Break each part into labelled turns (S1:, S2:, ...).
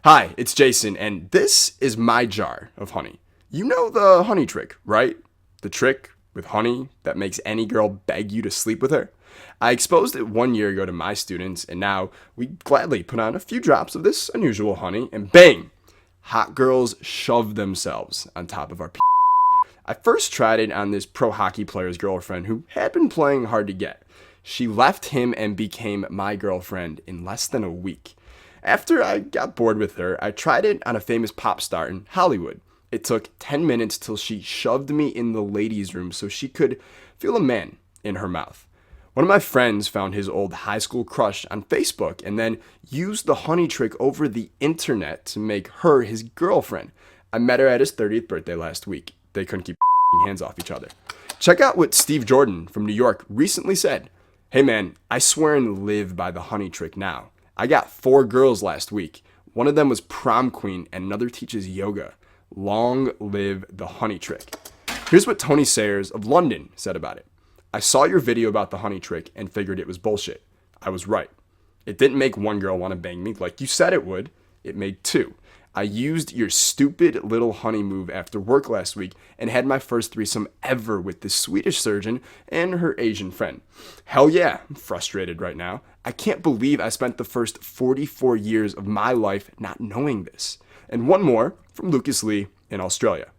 S1: Hi, it's Jason, and this is my jar of honey. You know the honey trick, right? The trick with honey that makes any girl beg you to sleep with her? I exposed it 1 year ago to my students, and now we gladly put on a few drops of this unusual honey, and bang! Hot girls shove themselves on top of our I first tried it on this pro hockey player's girlfriend who had been playing hard to get. She left him and became my girlfriend in less than a week. After I got bored with her, I tried it on a famous pop star in Hollywood. It took 10 minutes till she shoved me in the ladies' room so she could feel a man in her mouth. One of my friends found his old high school crush on Facebook and then used the honey trick over the internet to make her his girlfriend. I met her at his 30th birthday last week. They couldn't keep hands off each other. Check out what Steve Jordan from New York recently said. Hey man, I swear and live by the honey trick now. I got 4 girls last week. One of them was prom queen and another teaches yoga. Long live the honey trick. Here's what Tony Sayers of London said about it. I saw your video about the honey trick and figured it was bullshit. I was right. It didn't make one girl want to bang me like you said it would. It made 2. I used your stupid little honey move after work last week and had my first threesome ever with this Swedish surgeon and her Asian friend. Hell yeah, I'm frustrated right now. I can't believe I spent the first 44 years of my life not knowing this. And one more from Lucas Lee in Australia.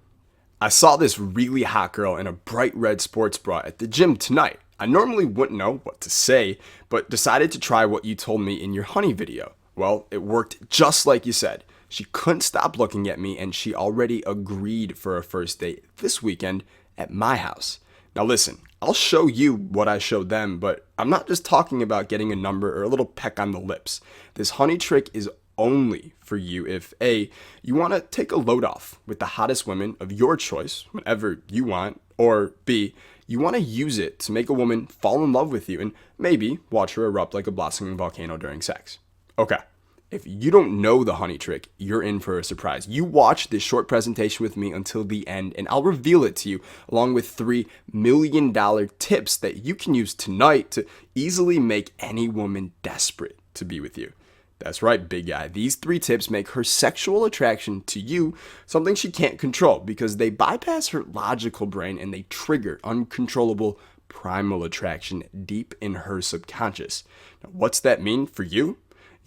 S1: I saw this really hot girl in a bright red sports bra at the gym tonight. I normally wouldn't know what to say, but decided to try what you told me in your honey video. Well, it worked just like you said. She couldn't stop looking at me, and she already agreed for a first date this weekend at my house. Now listen, I'll show you what I showed them, but I'm not just talking about getting a number or a little peck on the lips. This honey trick is only for you if A, you want to take a load off with the hottest women of your choice whenever you want, or B, you want to use it to make a woman fall in love with you and maybe watch her erupt like a blossoming volcano during sex. Okay. If you don't know the honey trick, you're in for a surprise. You watch this short presentation with me until the end, and I'll reveal it to you along with $3 million tips that you can use tonight to easily make any woman desperate to be with you. That's right, big guy. These 3 tips make her sexual attraction to you something she can't control because they bypass her logical brain and they trigger uncontrollable primal attraction deep in her subconscious. Now, what's that mean for you?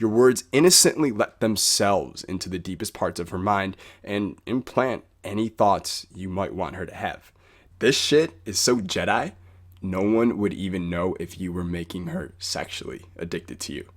S1: Your words innocently let themselves into the deepest parts of her mind and implant any thoughts you might want her to have. This shit is so Jedi, no one would even know if you were making her sexually addicted to you.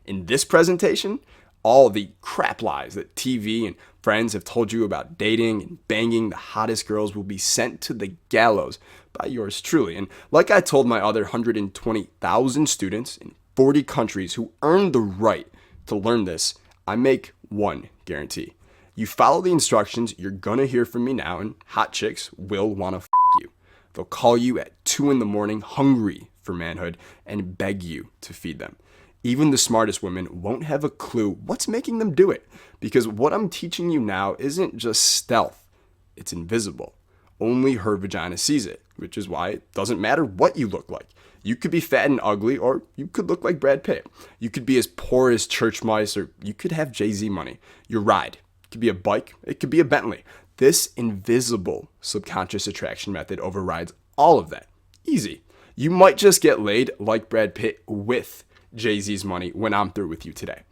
S1: In this presentation, all the crap lies that TV and friends have told you about dating and banging the hottest girls will be sent to the gallows by yours truly. And like I told my other 120,000 students in 40 countries who earned the right to learn this, I make one guarantee. You follow the instructions, you're gonna hear from me now, and hot chicks will wanna you. They'll call you at 2 a.m. hungry for manhood and beg you to feed them. Even the smartest women won't have a clue what's making them do it, because what I'm teaching you now isn't just stealth, it's invisible. Only her vagina sees it, which is why it doesn't matter what you look like. You could be fat and ugly, or you could look like Brad Pitt. You could be as poor as church mice, or you could have Jay-Z money. Your ride could be a bike, it could be a Bentley. This invisible subconscious attraction method overrides all of that. Easy. You might just get laid like Brad Pitt with Jay-Z's money when I'm through with you today.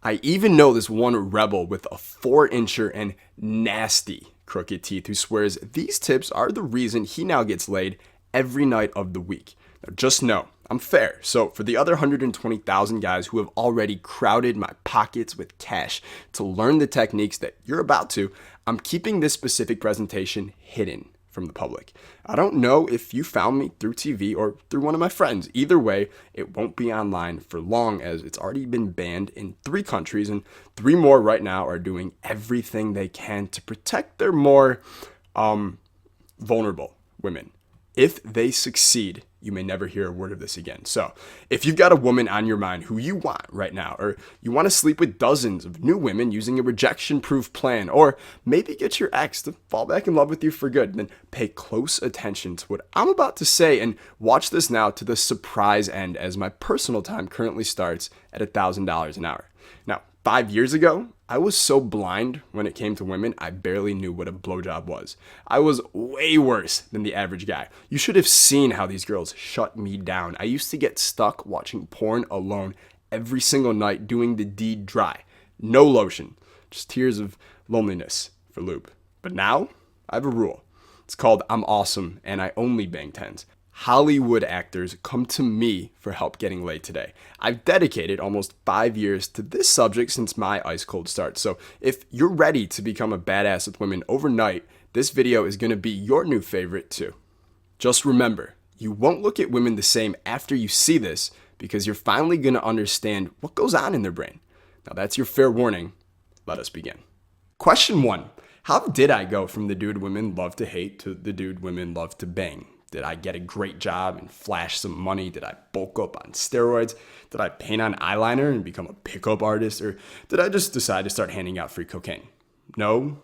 S1: I even know this one rebel with a 4-incher and nasty crooked teeth who swears these tips are the reason he now gets laid every night of the week. Now just know, I'm fair. So for the other 120,000 guys who have already crowded my pockets with cash to learn the techniques that you're about to, I'm keeping this specific presentation hidden from the public. I don't know if you found me through TV or through one of my friends. Either way, it won't be online for long as it's already been banned in 3 countries and 3 more right now are doing everything they can to protect their more vulnerable women. If they succeed, you may never hear a word of this again. So if you've got a woman on your mind who you want right now, or you want to sleep with dozens of new women using a rejection-proof plan, or maybe get your ex to fall back in love with you for good, then pay close attention to what I'm about to say and watch this now to the surprise end as my personal time currently starts at $1,000 an hour. Now, 5 years ago, I was so blind when it came to women, I barely knew what a blowjob was. I was way worse than the average guy. You should have seen how these girls shut me down. I used to get stuck watching porn alone every single night doing the deed dry. No lotion, just tears of loneliness for lube. But now, I have a rule. It's called I'm awesome and I only bang tens. Hollywood actors come to me for help getting laid today. I've dedicated almost 5 years to this subject since my ice cold start. So if you're ready to become a badass with women overnight, this video is going to be your new favorite too. Just remember, you won't look at women the same after you see this because you're finally going to understand what goes on in their brain. Now that's your fair warning. Let us begin. Question 1. How did I go from the dude women love to hate to the dude women love to bang? Did I get a great job and flash some money? Did I bulk up on steroids? Did I paint on eyeliner and become a pickup artist? Or did I just decide to start handing out free cocaine? No,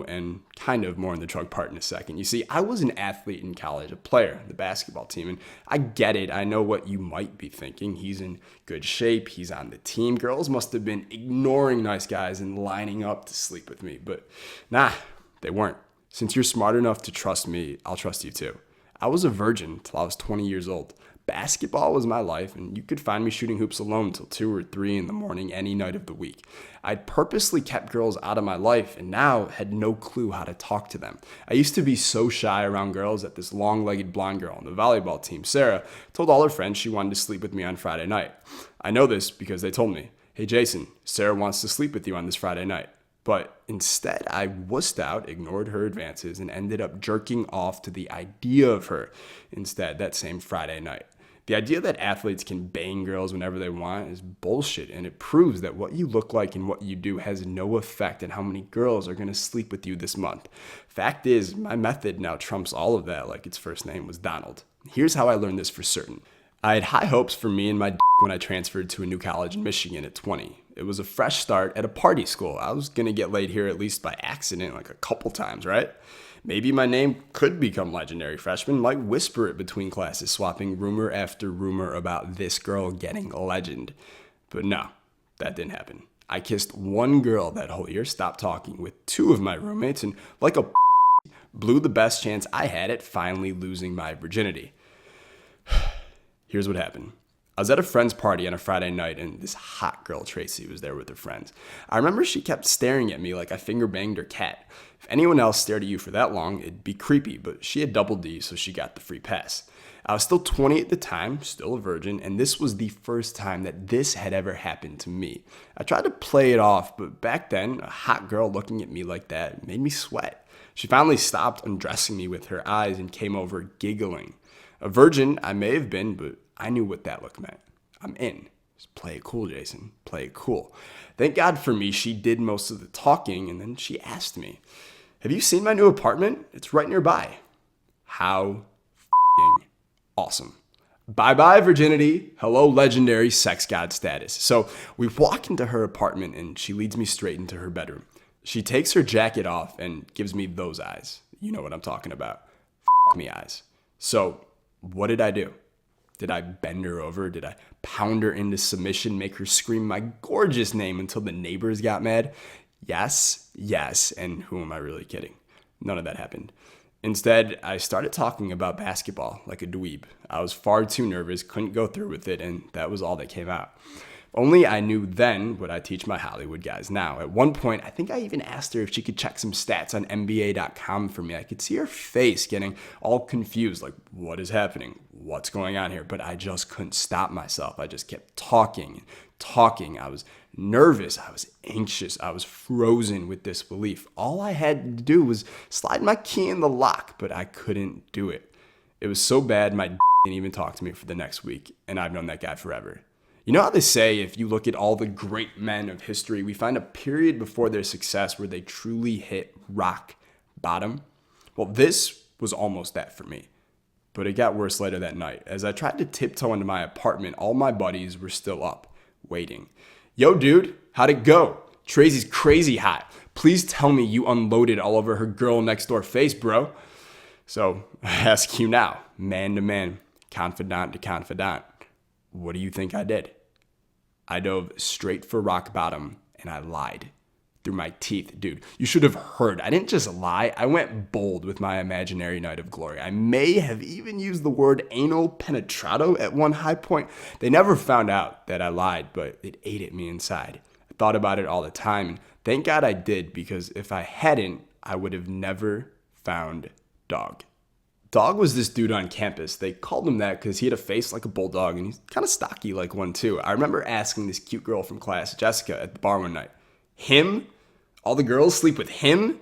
S1: and kind of more on the drug part in a second. You see, I was an athlete in college, a player, the basketball team, and I get it. I know what you might be thinking. He's in good shape. He's on the team. Girls must have been ignoring nice guys and lining up to sleep with me. But nah, they weren't. Since you're smart enough to trust me, I'll trust you too. I was a virgin till I was 20 years old. Basketball was my life, and you could find me shooting hoops alone till 2 or 3 in the morning any night of the week. I'd purposely kept girls out of my life and now had no clue how to talk to them. I used to be so shy around girls that this long-legged blonde girl on the volleyball team, Sarah, told all her friends she wanted to sleep with me on Friday night. I know this because they told me, "Hey Jason, Sarah wants to sleep with you on this Friday night." But instead, I wussed out, ignored her advances, and ended up jerking off to the idea of her instead that same Friday night. The idea that athletes can bang girls whenever they want is bullshit, and it proves that what you look like and what you do has no effect on how many girls are going to sleep with you this month. Fact is, my method now trumps all of that like its first name was Donald. Here's how I learned this for certain. I had high hopes for me and my when I transferred to a new college in Michigan at 20. It was a fresh start at a party school. I was going to get laid here at least by accident like a couple times, right? Maybe my name could become legendary. Freshmen might whisper it between classes, swapping rumor after rumor about this girl getting a legend. But no, that didn't happen. I kissed one girl that whole year, stopped talking with 2 of my roommates, and like a blew the best chance I had at finally losing my virginity. Here's what happened. I was at a friend's party on a Friday night, and this hot girl, Tracy, was there with her friends. I remember she kept staring at me like I finger banged her cat. If anyone else stared at you for that long, it'd be creepy, but she had double D, so she got the free pass. I was still 20 at the time, still a virgin, and this was the first time that this had ever happened to me. I tried to play it off, but back then, a hot girl looking at me like that made me sweat. She finally stopped undressing me with her eyes and came over giggling. A virgin I may have been, but I knew what that look meant. I'm in. Just play it cool, Jason. Play it cool. Thank God for me, she did most of the talking, and then she asked me, "Have you seen my new apartment? It's right nearby." How f***ing awesome. Bye-bye, virginity. Hello, legendary sex god status. So we walk into her apartment, and she leads me straight into her bedroom. She takes her jacket off and gives me those eyes. You know what I'm talking about. F*** me eyes. So what did I do? Did I bend her over? Did I pound her into submission, make her scream my gorgeous name until the neighbors got mad? Yes, and who am I really kidding? None of that happened. Instead, I started talking about basketball like a dweeb. I was far too nervous, couldn't go through with it, and that was all that came out. Only I knew then what I teach my Hollywood guys now. At one point, I think I even asked her if she could check some stats on NBA.com for me. I could see her face getting all confused, like, what is happening? What's going on here? But I just couldn't stop myself. I just kept talking. I was nervous. I was anxious. I was frozen with disbelief. All I had to do was slide my key in the lock, but I couldn't do it. It was so bad, my didn't even talk to me for the next week, and I've known that guy forever. You know how they say if you look at all the great men of history, we find a period before their success where they truly hit rock bottom? Well, this was almost that for me. But it got worse later that night. As I tried to tiptoe into my apartment, all my buddies were still up, waiting. "Yo, dude, how'd it go? Tracy's crazy hot. Please tell me you unloaded all over her girl next door face, bro." So I ask you now, man to man, confidant to confidant, what do you think I did? I dove straight for rock bottom and I lied through my teeth. Dude, you should have heard. I didn't just lie. I went bold with my imaginary night of glory. I may have even used the word anal penetrato at one high point. They never found out that I lied, but it ate at me inside. I thought about it all the time, and thank God I did, because if I hadn't, I would have never found Dog. Dog was this dude on campus. They called him that because he had a face like a bulldog, and he's kind of stocky like one too. I remember asking this cute girl from class, Jessica, at the bar one night, him? All the girls sleep with him?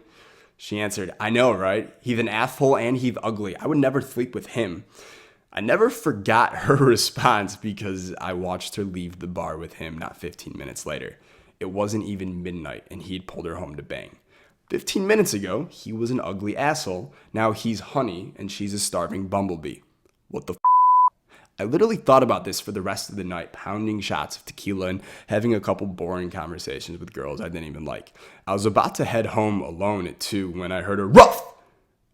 S1: She answered, I know, right? He's an asshole and he's ugly. I would never sleep with him. I never forgot her response because I watched her leave the bar with him not 15 minutes later. It wasn't even midnight and he'd pulled her home to bang. 15 minutes ago, he was an ugly asshole. Now he's honey and she's a starving bumblebee. What the f***? I literally thought about this for the rest of the night, pounding shots of tequila and having a couple boring conversations with girls I didn't even like. I was about to head home alone at 2 when I heard a ruff.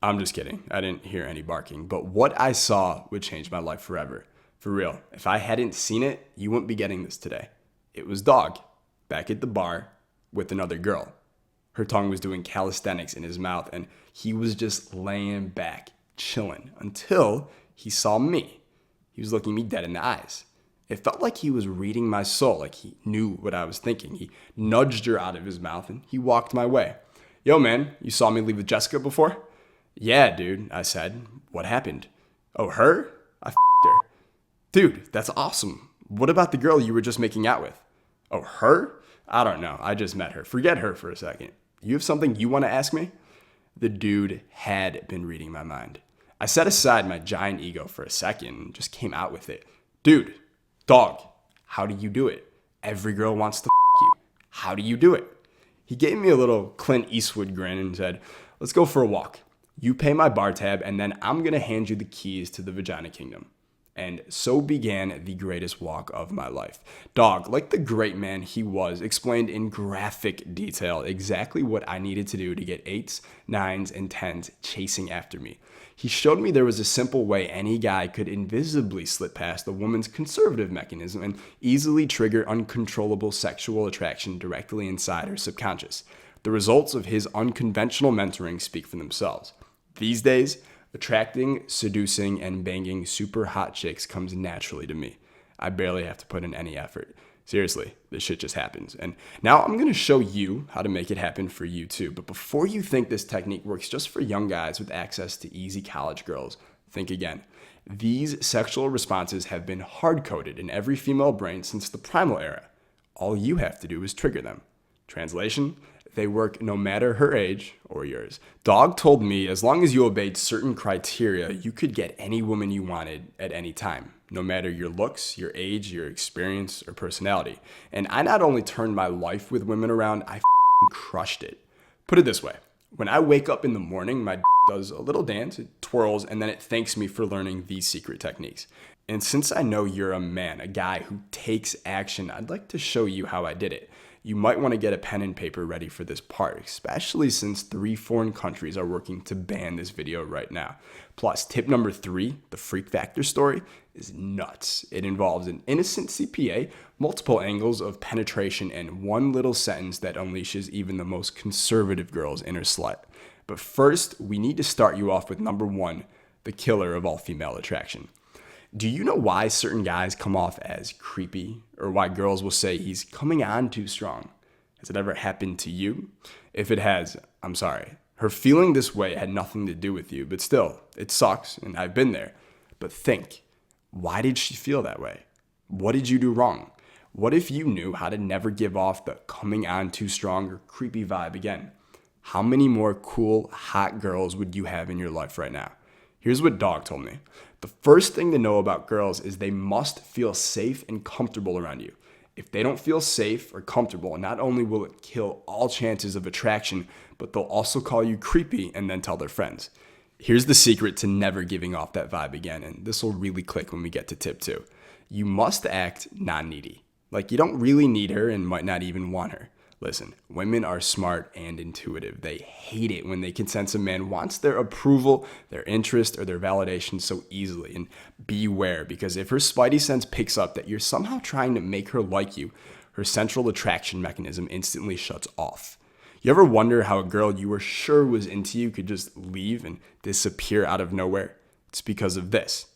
S1: I'm just kidding. I didn't hear any barking, but what I saw would change my life forever. For real. If I hadn't seen it, you wouldn't be getting this today. It was Dog, back at the bar with another girl. Her tongue was doing calisthenics in his mouth, and he was just laying back, chilling, until he saw me. He was looking me dead in the eyes. It felt like he was reading my soul, like he knew what I was thinking. He nudged her out of his mouth, and he walked my way. Yo, man, you saw me leave with Jessica before? Yeah, dude, I said. What happened? Oh, her? I f***ed her. Dude, that's awesome. What about the girl you were just making out with? Oh, her? I don't know. I just met her. Forget her for a second. You have something you want to ask me? The dude had been reading my mind. I set aside my giant ego for a second and just came out with it. Dude, Dog, how do you do it? Every girl wants to f*** you. How do you do it? He gave me a little Clint Eastwood grin and said, let's go for a walk. You pay my bar tab and then I'm going to hand you the keys to the vagina kingdom. And so began the greatest walk of my life. Dog, like the great man he was, explained in graphic detail exactly what I needed to do to get 8s, 9s, and 10s chasing after me. He showed me there was a simple way any guy could invisibly slip past a woman's conservative mechanism and easily trigger uncontrollable sexual attraction directly inside her subconscious. The results of his unconventional mentoring speak for themselves. These days, attracting, seducing, and banging super hot chicks comes naturally to me. I barely have to put in any effort. Seriously, this shit just happens. And now I'm going to show you how to make it happen for you too. But before you think this technique works just for young guys with access to easy college girls, think again. These sexual responses have been hard-coded in every female brain since the primal era. All you have to do is trigger them. Translation? They work no matter her age or yours. Dog told me as long as you obeyed certain criteria, you could get any woman you wanted at any time, no matter your looks, your age, your experience, or personality. And I not only turned my life with women around, I crushed it. Put it this way. When I wake up in the morning, my does a little dance, it twirls, and then it thanks me for learning these secret techniques. And since I know you're a man, a guy who takes action, I'd like to show you how I did it. You might want to get a pen and paper ready for this part, especially since 3 foreign countries are working to ban this video right now. Plus, tip number 3, the freak factor story, is nuts. It involves an innocent CPA, multiple angles of penetration, and one little sentence that unleashes even the most conservative girl's inner slut. But first, we need to start you off with number 1, the killer of all female attraction. Do you know why certain guys come off as creepy, or why girls will say he's coming on too strong? Has it ever happened to you? If it has, I'm sorry. Her feeling this way had nothing to do with you, but still, it sucks, and I've been there. But think, why did she feel that way? What did you do wrong? What if you knew how to never give off the coming on too strong or creepy vibe again? How many more cool, hot girls would you have in your life right now? Here's what Dog told me. The first thing to know about girls is they must feel safe and comfortable around you. If they don't feel safe or comfortable, not only will it kill all chances of attraction, but they'll also call you creepy and then tell their friends. Here's the secret to never giving off that vibe again, and this will really click when we get to tip 2. You must act non-needy. Like you don't really need her and might not even want her. Listen, women are smart and intuitive. They hate it when they can sense a man wants their approval, their interest, or their validation so easily. And beware, because if her spidey sense picks up that you're somehow trying to make her like you, her central attraction mechanism instantly shuts off. You ever wonder how a girl you were sure was into you could just leave and disappear out of nowhere? It's because of this.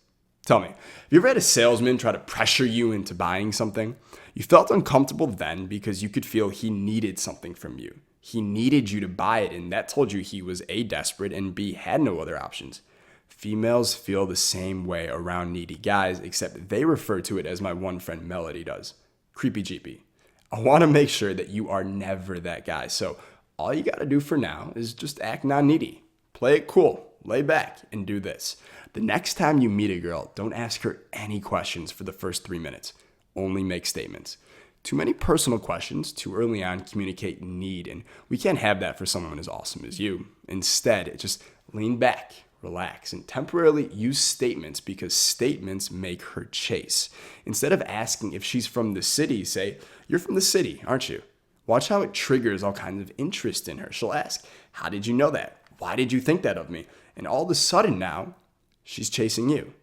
S1: Tell me, have you ever had a salesman try to pressure you into buying something? You felt uncomfortable then because you could feel he needed something from you. He needed you to buy it, and that told you he was A, desperate, and B, had no other options. Females feel the same way around needy guys, except they refer to it as my one friend Melody does. Creepy jeepy. I want to make sure that you are never that guy, so all you got to do for now is just act non-needy. Play it cool, lay back, and do this. The next time you meet a girl, don't ask her any questions for the first 3 minutes. Only make statements. Too many personal questions too early on communicate need, and we can't have that for someone as awesome as you. Instead, just lean back, relax, and temporarily use statements because statements make her chase. Instead of asking if she's from the city, say, "You're from the city, aren't you?" Watch how it triggers all kinds of interest in her. She'll ask, "How did you know that? Why did you think that of me?" And all of a sudden now, she's chasing you.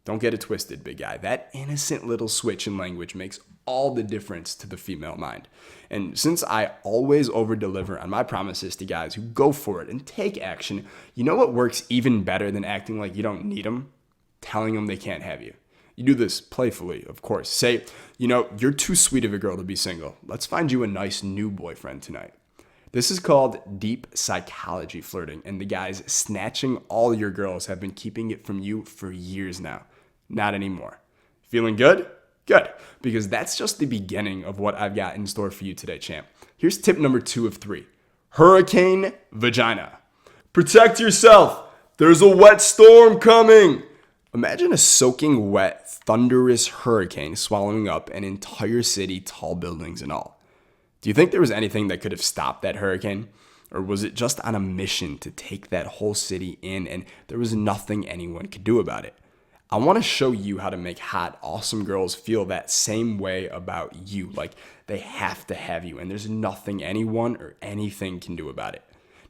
S1: Don't get it twisted, big guy. That innocent little switch in language makes all the difference to the female mind. And since I always over-deliver on my promises to guys who go for it and take action, you know what works even better than acting like you don't need them? Telling them they can't have you. You do this playfully, of course. Say, "You're too sweet of a girl to be single. Let's find you a nice new boyfriend tonight." This is called deep psychology flirting, and the guys snatching all your girls have been keeping it from you for years now. Not anymore. Feeling good? Good, because that's just the beginning of what I've got in store for you today, champ. Here's tip number 2 of 3. Hurricane vagina. Protect yourself. There's a wet storm coming. Imagine a soaking wet, thunderous hurricane swallowing up an entire city, tall buildings and all. Do you think there was anything that could have stopped that hurricane? Or was it just on a mission to take that whole city in and there was nothing anyone could do about it? I want to show you how to make hot, awesome girls feel that same way about you, like they have to have you and there's nothing anyone or anything can do about it.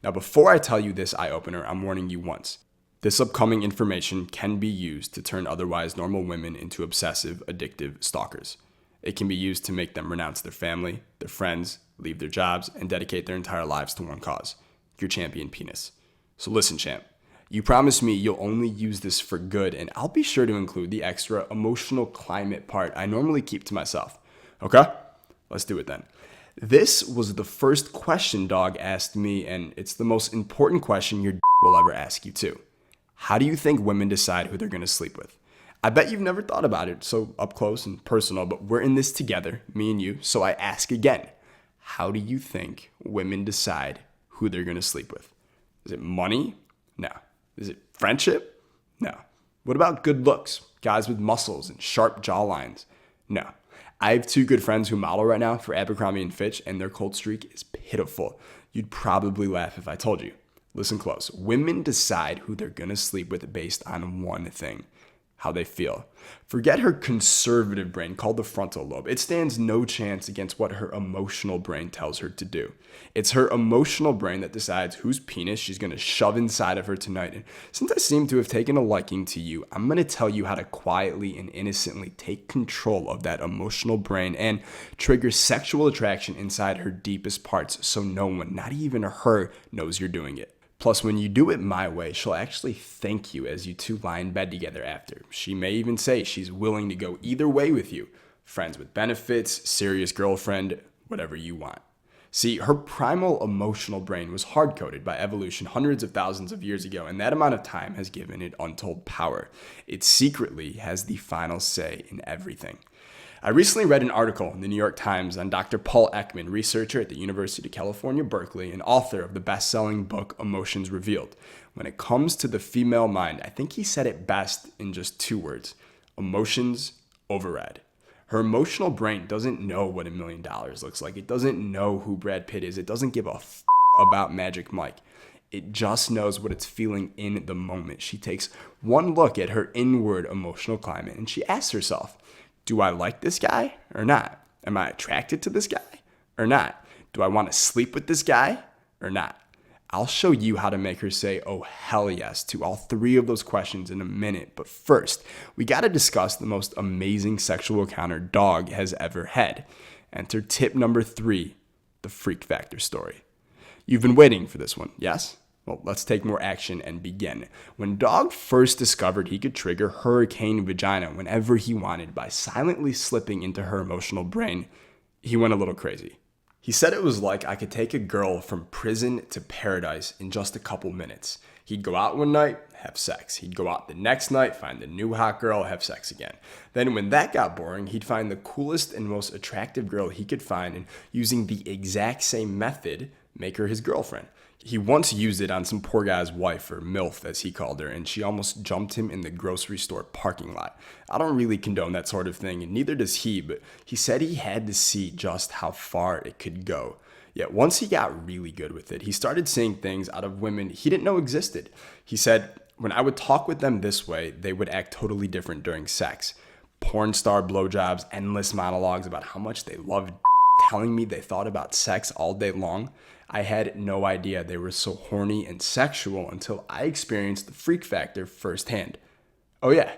S1: Now, before I tell you this eye-opener, I'm warning you once. This upcoming information can be used to turn otherwise normal women into obsessive, addictive stalkers. It can be used to make them renounce their family, their friends, leave their jobs, and dedicate their entire lives to one cause, your champion penis. So listen, champ. You promise me you'll only use this for good, and I'll be sure to include the extra emotional climate part I normally keep to myself. Okay? Let's do it then. This was the first question Dog asked me, and it's the most important question your will ever ask you too. How do you think women decide who they're going to sleep with? I bet you've never thought about it so up close and personal, but we're in this together, me and you, so I ask again. How do you think women decide who they're going to sleep with? Is it money? No. Is it friendship? No. What about good looks? Guys with muscles and sharp jawlines? No. I have 2 good friends who model right now for Abercrombie & Fitch, and their cold streak is pitiful. You'd probably laugh if I told you. Listen close. Women decide who they're going to sleep with based on one thing: how they feel. Forget her conservative brain called the frontal lobe. It stands no chance against what her emotional brain tells her to do. It's her emotional brain that decides whose penis she's going to shove inside of her tonight. And since I seem to have taken a liking to you, I'm going to tell you how to quietly and innocently take control of that emotional brain and trigger sexual attraction inside her deepest parts so no one, not even her, knows you're doing it. Plus, when you do it my way, she'll actually thank you as you 2 lie in bed together after. She may even say she's willing to go either way with you. Friends with benefits, serious girlfriend, whatever you want. See, her primal emotional brain was hard-coded by evolution hundreds of thousands of years ago, and that amount of time has given it untold power. It secretly has the final say in everything. I recently read an article in the New York Times on Dr. Paul Ekman, researcher at the University of California, Berkeley, and author of the best-selling book, Emotions Revealed. When it comes to the female mind, I think he said it best in just 2 words: emotions override. Her emotional brain doesn't know what $1 million looks like. It doesn't know who Brad Pitt is. It doesn't give a about Magic Mike. It just knows what it's feeling in the moment. She takes one look at her inward emotional climate and she asks herself, do I like this guy or not? Am I attracted to this guy or not? Do I want to sleep with this guy or not? I'll show you how to make her say, oh, hell yes, to all 3 of those questions in a minute. But first, we got to discuss the most amazing sexual encounter Dog has ever had. Enter tip number 3, the freak factor story. You've been waiting for this one, yes? Well, let's take more action and begin. When Dog first discovered he could trigger hurricane vagina whenever he wanted by silently slipping into her emotional brain, he went a little crazy. He said it was like I could take a girl from prison to paradise in just a couple minutes. He'd go out one night, have sex. He'd go out the next night, find the new hot girl, have sex again. Then when that got boring, he'd find the coolest and most attractive girl he could find and using the exact same method, make her his girlfriend. He once used it on some poor guy's wife, or MILF as he called her, and she almost jumped him in the grocery store parking lot. I don't really condone that sort of thing, and neither does he, but he said he had to see just how far it could go. Yet once he got really good with it, he started seeing things out of women he didn't know existed. He said, when I would talk with them this way, they would act totally different during sex. Porn star blowjobs, endless monologues about how much they loved telling me they thought about sex all day long. I had no idea they were so horny and sexual until I experienced the freak factor firsthand. Oh yeah,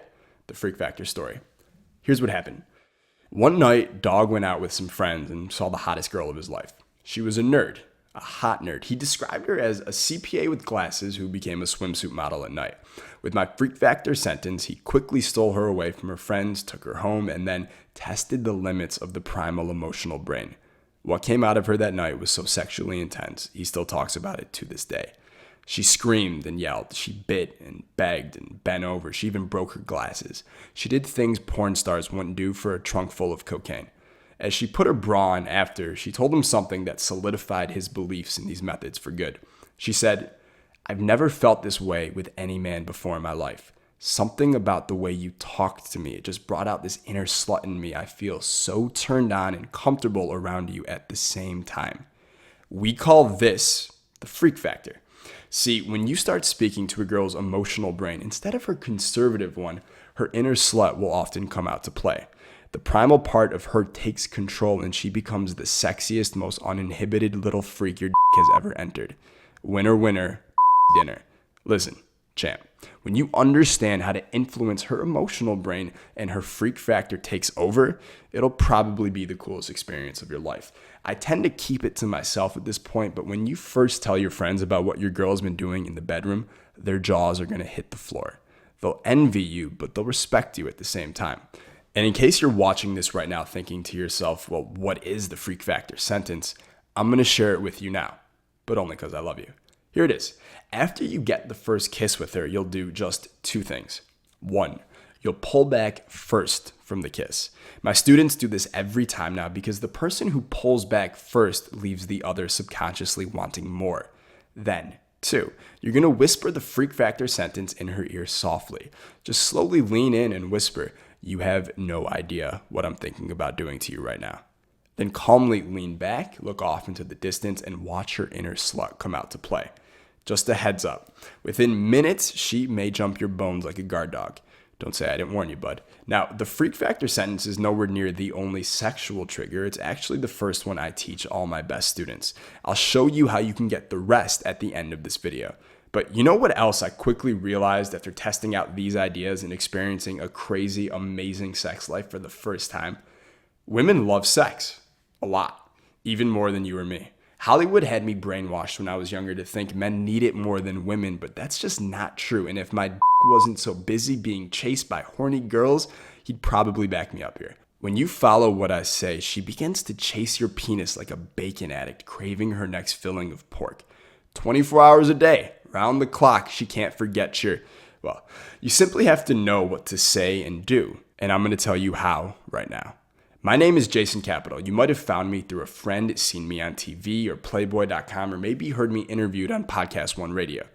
S1: the freak factor story. Here's what happened. One night, Dog went out with some friends and saw the hottest girl of his life. She was a nerd, a hot nerd. He described her as a CPA with glasses who became a swimsuit model at night. With my freak factor sentence, he quickly stole her away from her friends, took her home, and then tested the limits of the primal emotional brain. What came out of her that night was so sexually intense, he still talks about it to this day. She screamed and yelled. She bit and begged and bent over. She even broke her glasses. She did things porn stars wouldn't do for a trunk full of cocaine. As she put her bra on after, she told him something that solidified his beliefs in these methods for good. She said, "I've never felt this way with any man before in my life. Something about the way you talked to me, it just brought out this inner slut in me. I feel so turned on and comfortable around you at the same time." We call this the freak factor. See, when you start speaking to a girl's emotional brain, instead of her conservative one, her inner slut will often come out to play. The primal part of her takes control and she becomes the sexiest, most uninhibited little freak your has ever entered. Winner, winner, dinner. Listen, champ, when you understand how to influence her emotional brain and her freak factor takes over, it'll probably be the coolest experience of your life. I tend to keep it to myself at this point, but when you first tell your friends about what your girl's been doing in the bedroom, their jaws are going to hit the floor. They'll envy you, but they'll respect you at the same time. And in case you're watching this right now thinking to yourself, well, what is the freak factor sentence? I'm going to share it with you now, but only because I love you. Here it is. After you get the first kiss with her, you'll do just 2 things. 1, you'll pull back first from the kiss. My students do this every time now because the person who pulls back first leaves the other subconsciously wanting more. Then, 2, you're going to whisper the freak factor sentence in her ear softly. Just slowly lean in and whisper, "You have no idea what I'm thinking about doing to you right now." Then calmly lean back, look off into the distance, and watch her inner slut come out to play. Just a heads up. Within minutes, she may jump your bones like a guard dog. Don't say I didn't warn you, bud. Now, the freak factor sentence is nowhere near the only sexual trigger. It's actually the first one I teach all my best students. I'll show you how you can get the rest at the end of this video. But you know what else I quickly realized after testing out these ideas and experiencing a crazy, amazing sex life for the first time? Women love sex. A lot. Even more than you or me. Hollywood had me brainwashed when I was younger to think men need it more than women, but that's just not true. And if my wasn't so busy being chased by horny girls, he'd probably back me up here. When you follow what I say, she begins to chase your penis like a bacon addict, craving her next filling of pork. 24 hours a day, round the clock, she can't forget well, you simply have to know what to say and do. And I'm going to tell you how right now. My name is Jason Capital. You might have found me through a friend, seen me on TV or Playboy.com, or maybe heard me interviewed on Podcast One Radio.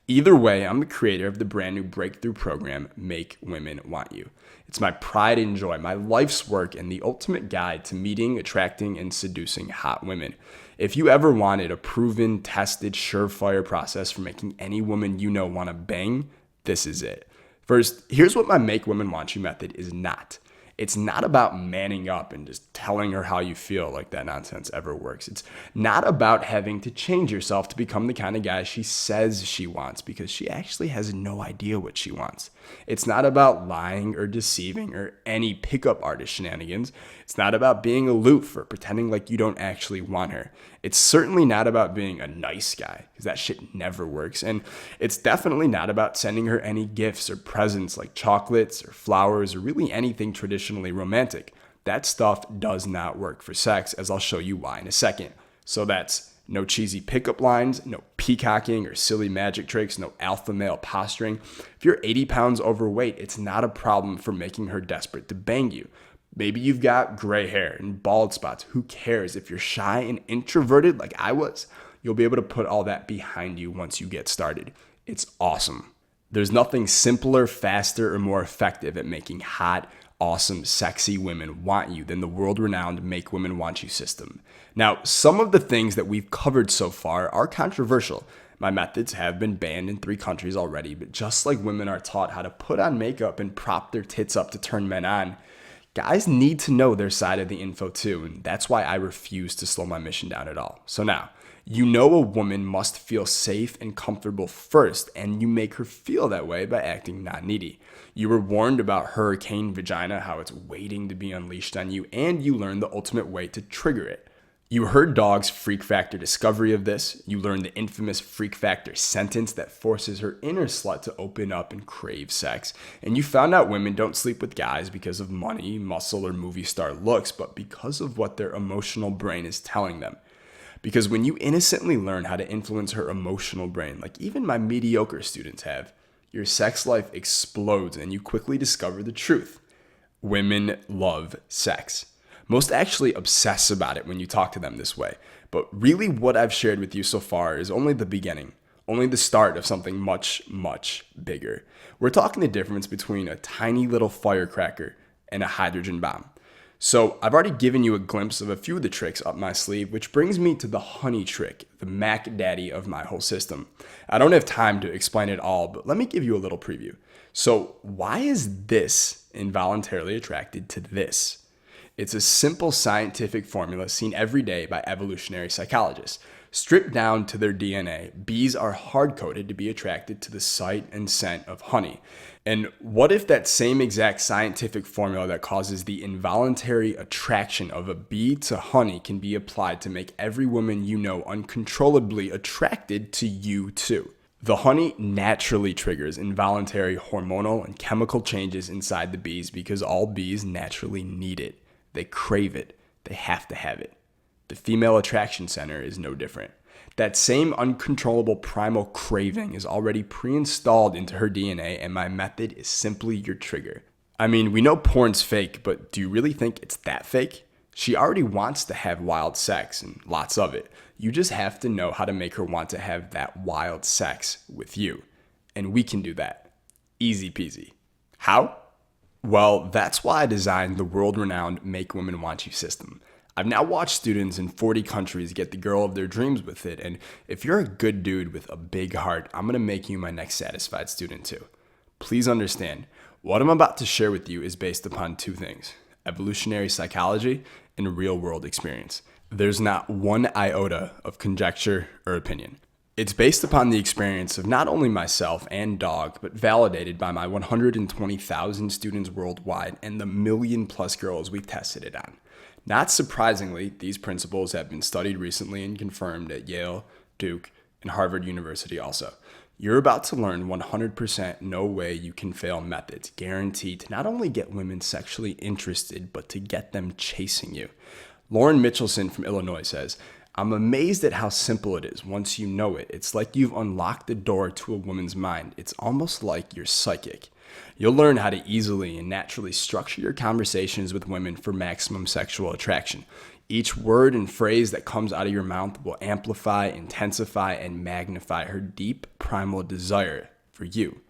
S1: Either way, I'm the creator of the brand new breakthrough program, Make Women Want You. It's my pride and joy, my life's work, and the ultimate guide to meeting, attracting, and seducing hot women. If you ever wanted a proven, tested, surefire process for making any woman you know want to bang, this is it. First, here's what my Make Women Want You method is not. It's not about manning up and just telling her how you feel like that nonsense ever works. It's not about having to change yourself to become the kind of guy she says she wants because she actually has no idea what she wants. It's not about lying or deceiving or any pickup artist shenanigans. It's not about being aloof or pretending like you don't actually want her. It's certainly not about being a nice guy, because that shit never works. And it's definitely not about sending her any gifts or presents like chocolates or flowers or really anything traditionally romantic. That stuff does not work for sex, as I'll show you why in a second. So that's no cheesy pickup lines, no peacocking or silly magic tricks, no alpha male posturing. If you're 80 pounds overweight, it's not a problem for making her desperate to bang you. Maybe you've got gray hair and bald spots. Who cares? If you're shy and introverted like I was, you'll be able to put all that behind you once you get started. It's awesome. There's nothing simpler, faster, or more effective at making hot, awesome, sexy women want you than the world-renowned Make Women Want You system. Now, some of the things that we've covered so far are controversial. My methods have been banned in 3 countries already, but just like women are taught how to put on makeup and prop their tits up to turn men on, guys need to know their side of the info too, and that's why I refuse to slow my mission down at all. So now, you know a woman must feel safe and comfortable first, and you make her feel that way by acting not needy. You were warned about hurricane vagina, how it's waiting to be unleashed on you, and you learned the ultimate way to trigger it. You heard Dog's Freak Factor discovery of this. You learned the infamous Freak Factor sentence that forces her inner slut to open up and crave sex. And you found out women don't sleep with guys because of money, muscle, or movie star looks, but because of what their emotional brain is telling them. Because when you innocently learn how to influence her emotional brain, like even my mediocre students have, your sex life explodes and you quickly discover the truth. Women love sex. Most actually obsess about it when you talk to them this way. But really what I've shared with you so far is only the beginning, only the start of something much, much bigger. We're talking the difference between a tiny little firecracker and a hydrogen bomb. So I've already given you a glimpse of a few of the tricks up my sleeve, which brings me to the honey trick, the Mac Daddy of my whole system. I don't have time to explain it all, but let me give you a little preview. So why is this involuntarily attracted to this? It's a simple scientific formula seen every day by evolutionary psychologists. Stripped down to their DNA, bees are hard-coded to be attracted to the sight and scent of honey. And what if that same exact scientific formula that causes the involuntary attraction of a bee to honey can be applied to make every woman you know uncontrollably attracted to you too? The honey naturally triggers involuntary hormonal and chemical changes inside the bees because all bees naturally need it. They crave it. They have to have it. The female attraction center is no different. That same uncontrollable primal craving is already pre-installed into her DNA, and my method is simply your trigger. I mean, we know porn's fake, but do you really think it's that fake? She already wants to have wild sex, and lots of it. You just have to know how to make her want to have that wild sex with you. And we can do that. Easy peasy. How? Well, that's why I designed the world-renowned Make Women Want You system. I've now watched students in 40 countries get the girl of their dreams with it, and if you're a good dude with a big heart, I'm going to make you my next satisfied student too. Please understand, what I'm about to share with you is based upon 2 things: evolutionary psychology and real-world experience. There's not one iota of conjecture or opinion. It's based upon the experience of not only myself and Dog, but validated by my 120,000 students worldwide and the million-plus girls we've tested it on. Not surprisingly, these principles have been studied recently and confirmed at Yale, Duke, and Harvard University also. You're about to learn 100% no way you can fail methods guaranteed to not only get women sexually interested, but to get them chasing you. Lauren Mitchelson from Illinois says, "I'm amazed at how simple it is once you know it. It's like you've unlocked the door to a woman's mind. It's almost like you're psychic." You'll learn how to easily and naturally structure your conversations with women for maximum sexual attraction. Each word and phrase that comes out of your mouth will amplify, intensify, and magnify her deep primal desire for you.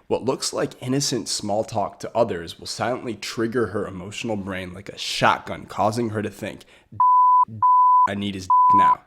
S1: What looks like innocent small talk to others will silently trigger her emotional brain like a shotgun, causing her to think, "I need his now."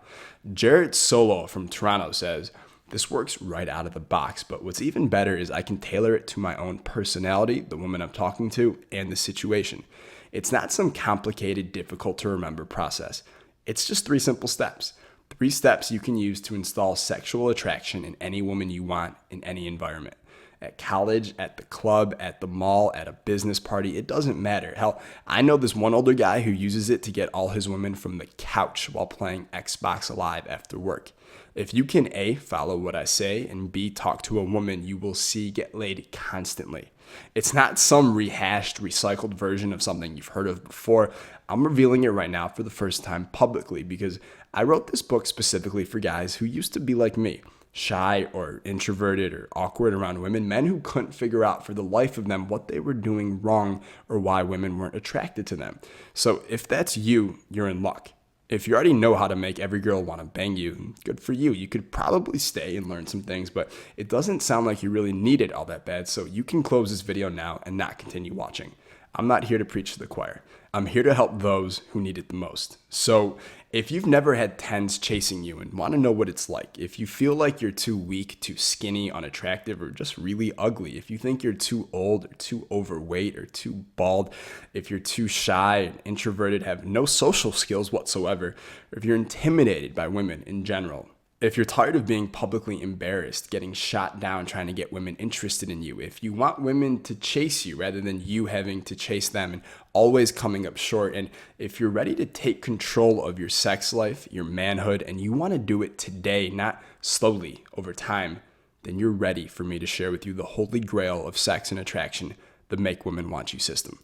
S1: Jarrett Solo from Toronto says, "This works right out of the box, but what's even better is I can tailor it to my own personality, the woman I'm talking to, and the situation. It's not some complicated, difficult to remember process. It's just 3 simple steps. 3 steps you can use to install sexual attraction in any woman you want in any environment. at college, at the club, at the mall, at a business party. It doesn't matter. Hell, I know this one older guy who uses it to get all his women from the couch while playing Xbox Live after work. If you can A, follow what I say, and B, talk to a woman you will see get laid constantly. It's not some rehashed, recycled version of something you've heard of before. I'm revealing it right now for the first time publicly because I wrote this book specifically for guys who used to be like me, shy or introverted or awkward around women, men who couldn't figure out for the life of them what they were doing wrong or why women weren't attracted to them. So if that's you, you're in luck. If you already know how to make every girl want to bang you, good for you. You could probably stay and learn some things, but it doesn't sound like you really need it all that bad, so you can close this video now and not continue watching. I'm not here to preach to the choir. I'm here to help those who need it the most. So if you've never had tens chasing you and want to know what it's like, if you feel like you're too weak, too skinny, unattractive, or just really ugly, if you think you're too old or too overweight or too bald, if you're too shy and introverted, have no social skills whatsoever, or if you're intimidated by women in general, if you're tired of being publicly embarrassed, getting shot down trying to get women interested in you, if you want women to chase you rather than you having to chase them and always coming up short, and if you're ready to take control of your sex life, your manhood, and you want to do it today, not slowly over time, then you're ready for me to share with you the holy grail of sex and attraction, the Make Women Want You system.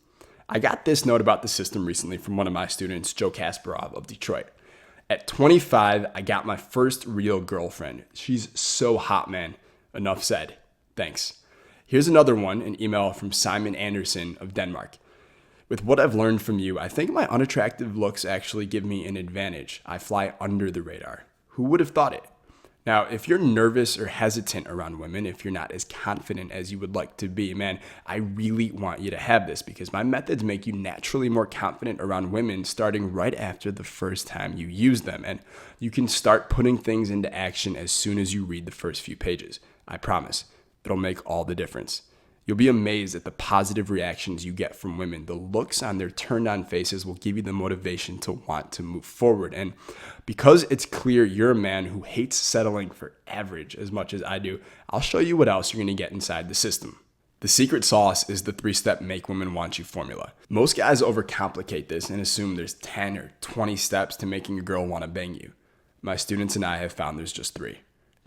S1: I got this note about the system recently from one of my students, Joe Kasparov of Detroit. At 25, I got my first real girlfriend. She's so hot, man. Enough said. Thanks. Here's another one, an email from Simon Anderson of Denmark. With what I've learned from you, I think my unattractive looks actually give me an advantage. I fly under the radar. Who would have thought it? Now, if you're nervous or hesitant around women, if you're not as confident as you would like to be, man, I really want you to have this because my methods make you naturally more confident around women starting right after the first time you use them. And you can start putting things into action as soon as you read the first few pages. I promise. It'll make all the difference. You'll be amazed at the positive reactions you get from women. The looks on their turned on faces will give you the motivation to want to move forward. And because it's clear you're a man who hates settling for average as much as I do, I'll show you what else you're going to get inside the system. The secret sauce is the 3-step Make Women Want You formula. Most guys overcomplicate this and assume there's 10 or 20 steps to making a girl want to bang you. My students and I have found there's just 3.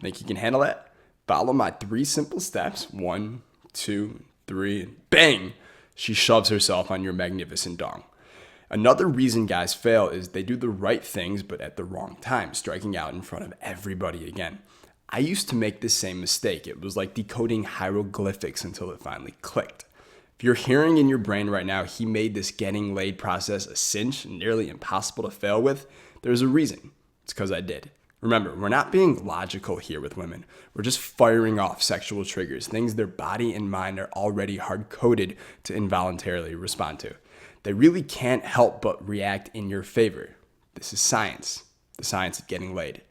S1: Think you can handle that? Follow my 3 simple steps. 1, 2, 3, and bang! She shoves herself on your magnificent dong. Another reason guys fail is they do the right things but at the wrong time, striking out in front of everybody again. I used to make this same mistake. It was like decoding hieroglyphics until it finally clicked. If you're hearing in your brain right now, he made this getting laid process a cinch, nearly impossible to fail with, there's a reason. It's because I did. Remember, we're not being logical here with women. We're just firing off sexual triggers, things their body and mind are already hard-coded to involuntarily respond to. They really can't help but react in your favor. This is science, the science of getting laid.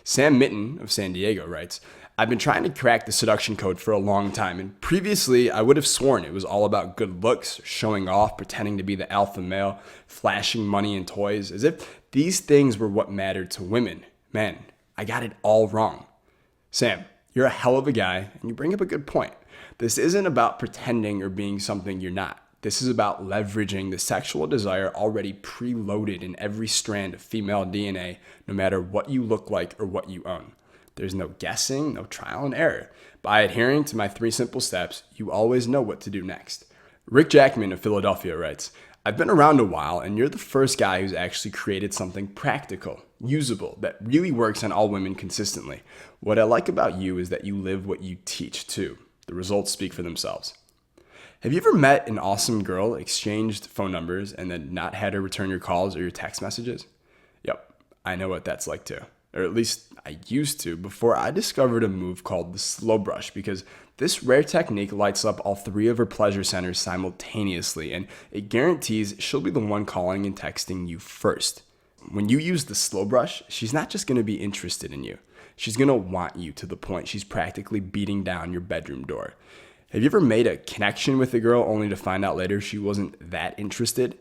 S1: Sam Mitten of San Diego writes, I've been trying to crack the seduction code for a long time, and previously I would have sworn it was all about good looks, showing off, pretending to be the alpha male, flashing money and toys, as if these things were what mattered to women. Man, I got it all wrong. Sam, you're a hell of a guy, and you bring up a good point. This isn't about pretending or being something you're not. This is about leveraging the sexual desire already preloaded in every strand of female DNA, no matter what you look like or what you own. There's no guessing, no trial and error. By adhering to my 3 simple steps, you always know what to do next. Rick Jackman of Philadelphia writes, I've been around a while, and you're the first guy who's actually created something practical, usable, that really works on all women consistently. What I like about you is that you live what you teach, too. The results speak for themselves. Have you ever met an awesome girl, exchanged phone numbers, and then not had her return your calls or your text messages? Yep, I know what that's like, too. Or at least I used to before I discovered a move called the slow brush, because this rare technique lights up all 3 of her pleasure centers simultaneously, and it guarantees she'll be the one calling and texting you first. When you use the slow brush, she's not just going to be interested in you. She's going to want you to the point she's practically beating down your bedroom door. Have you ever made a connection with a girl only to find out later she wasn't that interested?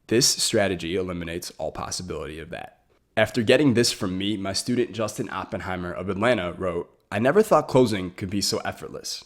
S1: This strategy eliminates all possibility of that. After getting this from me, my student Justin Oppenheimer of Atlanta wrote, I never thought closing could be so effortless.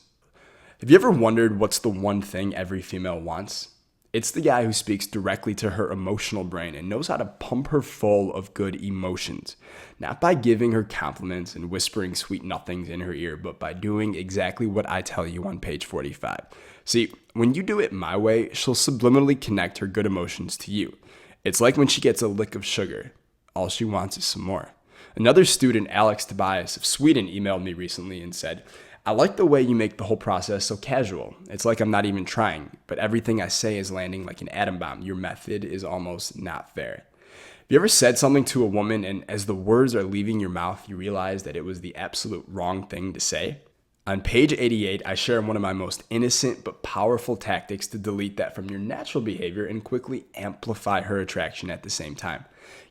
S1: Have you ever wondered what's the one thing every female wants? It's the guy who speaks directly to her emotional brain and knows how to pump her full of good emotions. Not by giving her compliments and whispering sweet nothings in her ear, but by doing exactly what I tell you on page 45. See, when you do it my way, she'll subliminally connect her good emotions to you. It's like when she gets a lick of sugar. All she wants is some more. Another student, Alex Tobias of Sweden, emailed me recently and said, I like the way you make the whole process so casual. It's like I'm not even trying, but everything I say is landing like an atom bomb. Your method is almost not fair. Have you ever said something to a woman and as the words are leaving your mouth, you realize that it was the absolute wrong thing to say? On page 88, I share one of my most innocent but powerful tactics to delete that from your natural behavior and quickly amplify her attraction at the same time.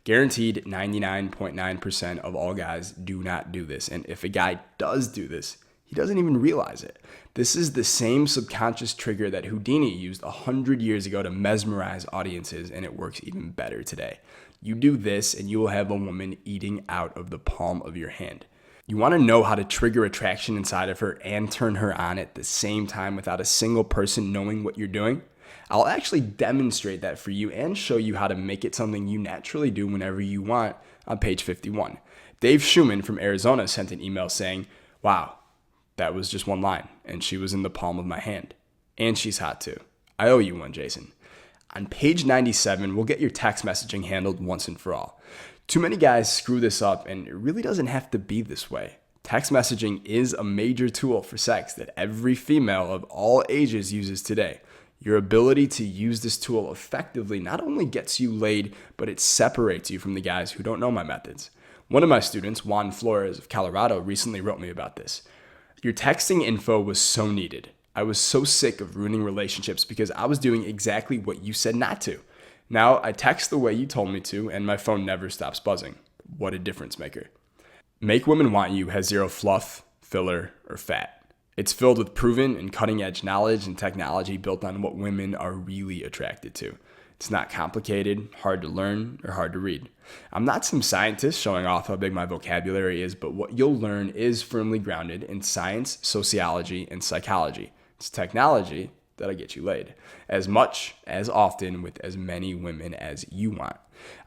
S1: Guaranteed 99.9% of all guys do not do this. And if a guy does do this, he doesn't even realize it. This is the same subconscious trigger that Houdini used 100 years ago to mesmerize audiences, and it works even better today. You do this and you will have a woman eating out of the palm of your hand. You want to know how to trigger attraction inside of her and turn her on at the same time without a single person knowing what you're doing? I'll actually demonstrate that for you and show you how to make it something you naturally do whenever you want on page 51. Dave Schumann from Arizona sent an email saying, wow, that was just one line, and she was in the palm of my hand. And she's hot too. I owe you one, Jason. On page 97, we'll get your text messaging handled once and for all. Too many guys screw this up, and it really doesn't have to be this way. Text messaging is a major tool for sex that every female of all ages uses today. Your ability to use this tool effectively not only gets you laid, but it separates you from the guys who don't know my methods. One of my students, Juan Flores of Colorado, recently wrote me about this. Your texting info was so needed. I was so sick of ruining relationships because I was doing exactly what you said not to. Now I text the way you told me to, and my phone never stops buzzing. What a difference maker. Make Women Want You has zero fluff, filler, or fat. It's filled with proven and cutting-edge knowledge and technology built on what women are really attracted to. It's not complicated, hard to learn, or hard to read. I'm not some scientist showing off how big my vocabulary is, but what you'll learn is firmly grounded in science, sociology, and psychology. It's technology that'll get you laid. As much, as often, with as many women as you want.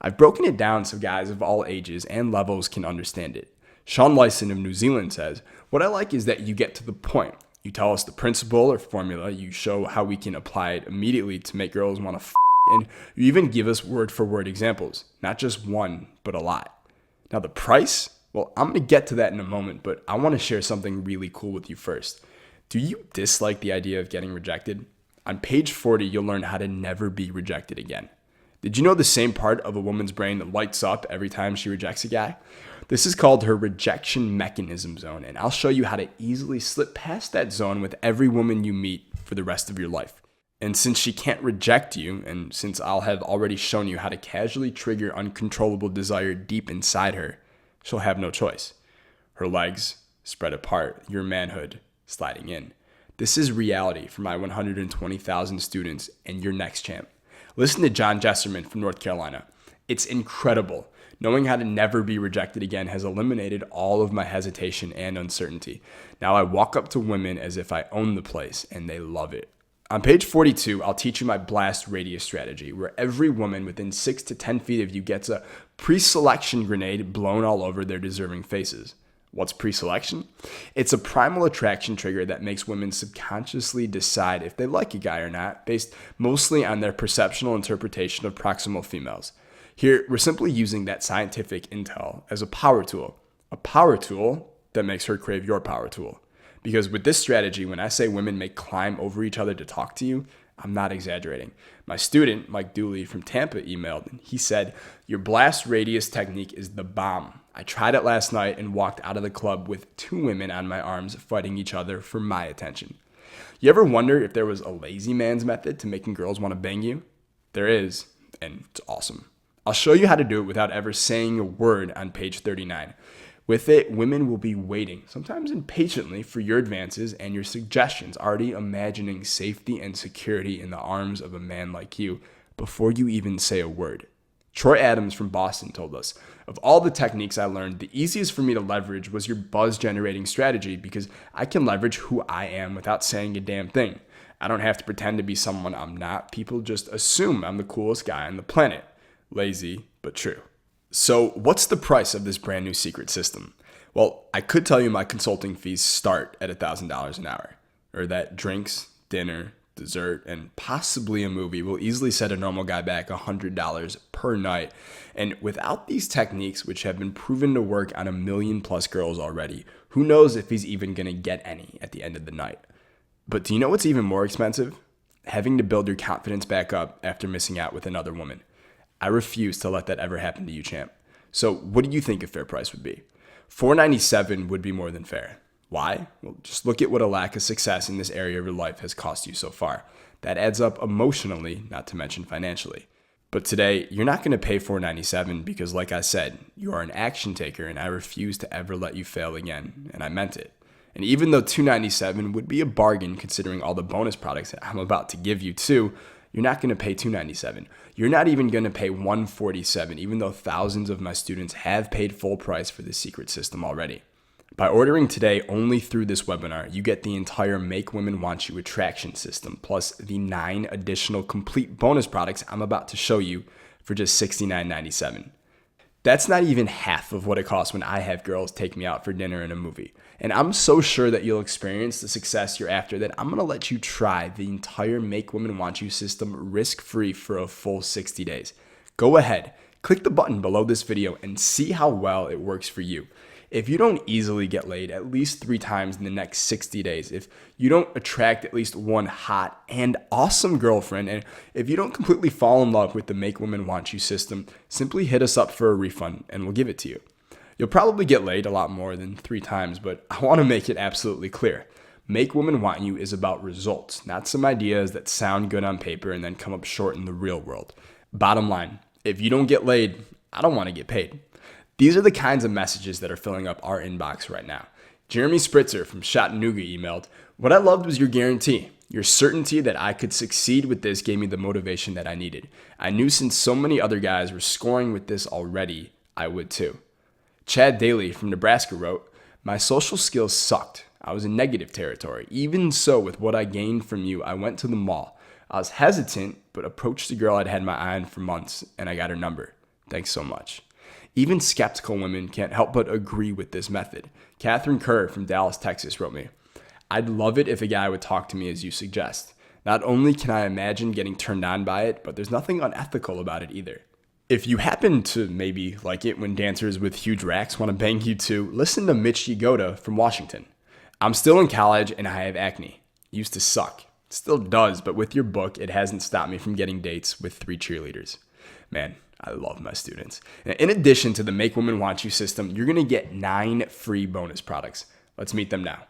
S1: I've broken it down so guys of all ages and levels can understand it. Sean Lyson of New Zealand says, what I like is that you get to the point. You tell us the principle or formula, you show how we can apply it immediately to make girls want to and you even give us word-for-word examples, not just one, but a lot. Now the price, well, I'm going to get to that in a moment, but I want to share something really cool with you first. Do you dislike the idea of getting rejected? On page 40, you'll learn how to never be rejected again. Did you know the same part of a woman's brain that lights up every time she rejects a guy? This is called her rejection mechanism zone, and I'll show you how to easily slip past that zone with every woman you meet for the rest of your life. And since she can't reject you, and since I'll have already shown you how to casually trigger uncontrollable desire deep inside her, she'll have no choice. Her legs spread apart, your manhood sliding in. This is reality for my 120,000 students and your next champ. Listen to John Jesserman from North Carolina. It's incredible. Knowing how to never be rejected again has eliminated all of my hesitation and uncertainty. Now I walk up to women as if I own the place, and they love it. On page 42, I'll teach you my blast radius strategy, where every woman within 6 to 10 feet of you gets a pre-selection grenade blown all over their deserving faces. What's pre-selection? It's a primal attraction trigger that makes women subconsciously decide if they like a guy or not, based mostly on their perceptual interpretation of proximal females. Here, we're simply using that scientific intel as a power tool that makes her crave your power tool. Because with this strategy, when I say women may climb over each other to talk to you, I'm not exaggerating. My student, Mike Dooley from Tampa, emailed and he said, your blast radius technique is the bomb. I tried it last night and walked out of the club with 2 women on my arms fighting each other for my attention. You ever wonder if there was a lazy man's method to making girls want to bang you? There is, and it's awesome. I'll show you how to do it without ever saying a word on page 39. With it, women will be waiting, sometimes impatiently, for your advances and your suggestions, already imagining safety and security in the arms of a man like you before you even say a word. Troy Adams from Boston told us, "Of all the techniques I learned, the easiest for me to leverage was your buzz generating strategy because I can leverage who I am without saying a damn thing. I don't have to pretend to be someone I'm not. People just assume I'm the coolest guy on the planet." Lazy, but true. So what's the price of this brand new secret system? Well, I could tell you my consulting fees start at $1,000 an hour, or that drinks, dinner, dessert, and possibly a movie will easily set a normal guy back $100 per night. And without these techniques, which have been proven to work on 1,000,000+ girls already, who knows if he's even gonna get any at the end of the night. But do you know what's even more expensive? Having to build your confidence back up after missing out with another woman. I refuse to let that ever happen to you, champ. So what do you think a fair price would be? $497 would be more than fair. Why? Well, just look at what a lack of success in this area of your life has cost you so far. That adds up emotionally, not to mention financially. But today, you're not going to pay $497 because, like I said, you are an action taker and I refuse to ever let you fail again, and I meant it. And even though $297 would be a bargain considering all the bonus products that I'm about to give you too, you're not going to pay $297. You're not even going to pay $147, even though thousands of my students have paid full price for this secret system already. By ordering today only through this webinar, you get the entire Make Women Want You attraction system, plus the 9 additional complete bonus products I'm about to show you for just $69.97. That's not even half of what it costs when I have girls take me out for dinner and a movie. And I'm so sure that you'll experience the success you're after that I'm going to let you try the entire Make Women Want You system risk-free for a full 60 days. Go ahead, click the button below this video and see how well it works for you. If you don't easily get laid at least 3 times in the next 60 days, if you don't attract at least one hot and awesome girlfriend, and if you don't completely fall in love with the Make Women Want You system, simply hit us up for a refund and we'll give it to you. You'll probably get laid a lot more than 3 times, but I want to make it absolutely clear. Make Women Want You is about results, not some ideas that sound good on paper and then come up short in the real world. Bottom line, if you don't get laid, I don't want to get paid. These are the kinds of messages that are filling up our inbox right now. Jeremy Spritzer from Chattanooga emailed, "What I loved was your guarantee. Your certainty that I could succeed with this gave me the motivation that I needed. I knew since so many other guys were scoring with this already, I would too." Chad Daly from Nebraska wrote, "My social skills sucked. I was in negative territory. Even so, with what I gained from you, I went to the mall. I was hesitant, but approached the girl I'd had my eye on for months, and I got her number. Thanks so much." Even skeptical women can't help but agree with this method. Catherine Kerr from Dallas, Texas wrote me, "I'd love it if a guy would talk to me as you suggest. Not only can I imagine getting turned on by it, but there's nothing unethical about it either." If you happen to maybe like it when dancers with huge racks want to bang you too, listen to Mitch Yagoda from Washington. "I'm still in college and I have acne. Used to suck. Still does, but with your book, it hasn't stopped me from getting dates with 3 cheerleaders." Man, I love my students. In addition to the Make Women Want You system, you're going to get 9 free bonus products. Let's meet them now.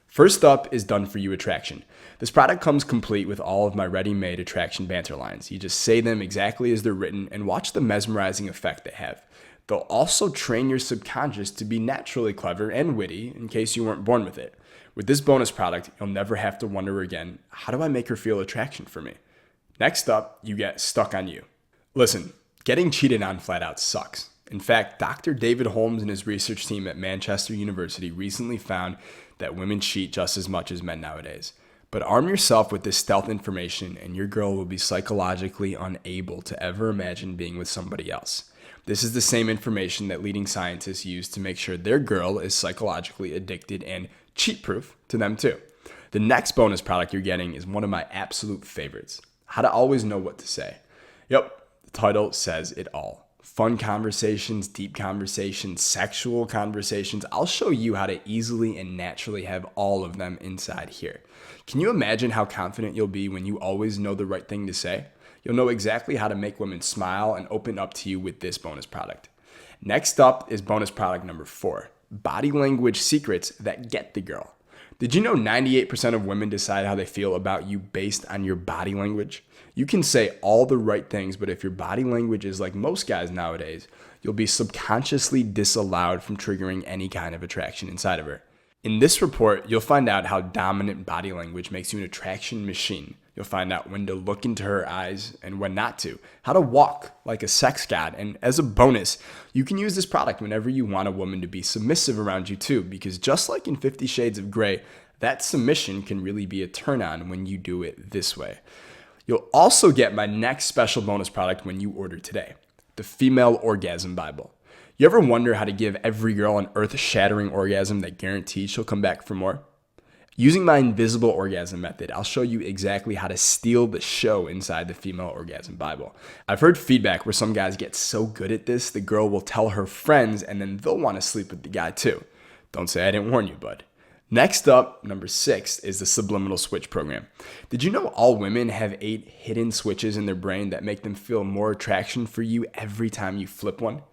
S1: First up is Done For You Attraction. This product comes complete with all of my ready-made attraction banter lines. You just say them exactly as they're written and watch the mesmerizing effect they have. They'll also train your subconscious to be naturally clever and witty in case you weren't born with it. With this bonus product, you'll never have to wonder again, how do I make her feel attraction for me? Next up, you get Stuck on You. Listen, getting cheated on flat out sucks. In fact, Dr. David Holmes and his research team at Manchester University recently found that women cheat just as much as men nowadays. But arm yourself with this stealth information and your girl will be psychologically unable to ever imagine being with somebody else. This is the same information that leading scientists use to make sure their girl is psychologically addicted and cheat-proof to them too. The next bonus product you're getting is one of my absolute favorites. How to always know what to say. Yep, the title says it all. Fun conversations, deep conversations, sexual conversations. I'll show you how to easily and naturally have all of them inside here. Can you imagine how confident you'll be when you always know the right thing to say? You'll know exactly how to make women smile and open up to you with this bonus product. Next up is bonus product number 4, body language secrets that get the girl. Did you know 98% of women decide how they feel about you based on your body language? You can say all the right things, but if your body language is like most guys nowadays, you'll be subconsciously disallowed from triggering any kind of attraction inside of her. In this report, you'll find out how dominant body language makes you an attraction machine. You'll find out when to look into her eyes and when not to, how to walk like a sex god. And as a bonus, you can use this product whenever you want a woman to be submissive around you too, because just like in 50 Shades of Grey, that submission can really be a turn on when you do it this way. You'll also get my next special bonus product when you order today, the Female Orgasm Bible. You ever wonder how to give every girl an earth-shattering orgasm that guarantees she'll come back for more? Using my invisible orgasm method, I'll show you exactly how to steal the show inside the Female Orgasm Bible. I've heard feedback where some guys get so good at this, the girl will tell her friends and then they'll want to sleep with the guy too. Don't say I didn't warn you, bud. Next up, number 6, is the subliminal switch program. Did you know all women have 8 hidden switches in their brain that make them feel more attraction for you every time you flip one?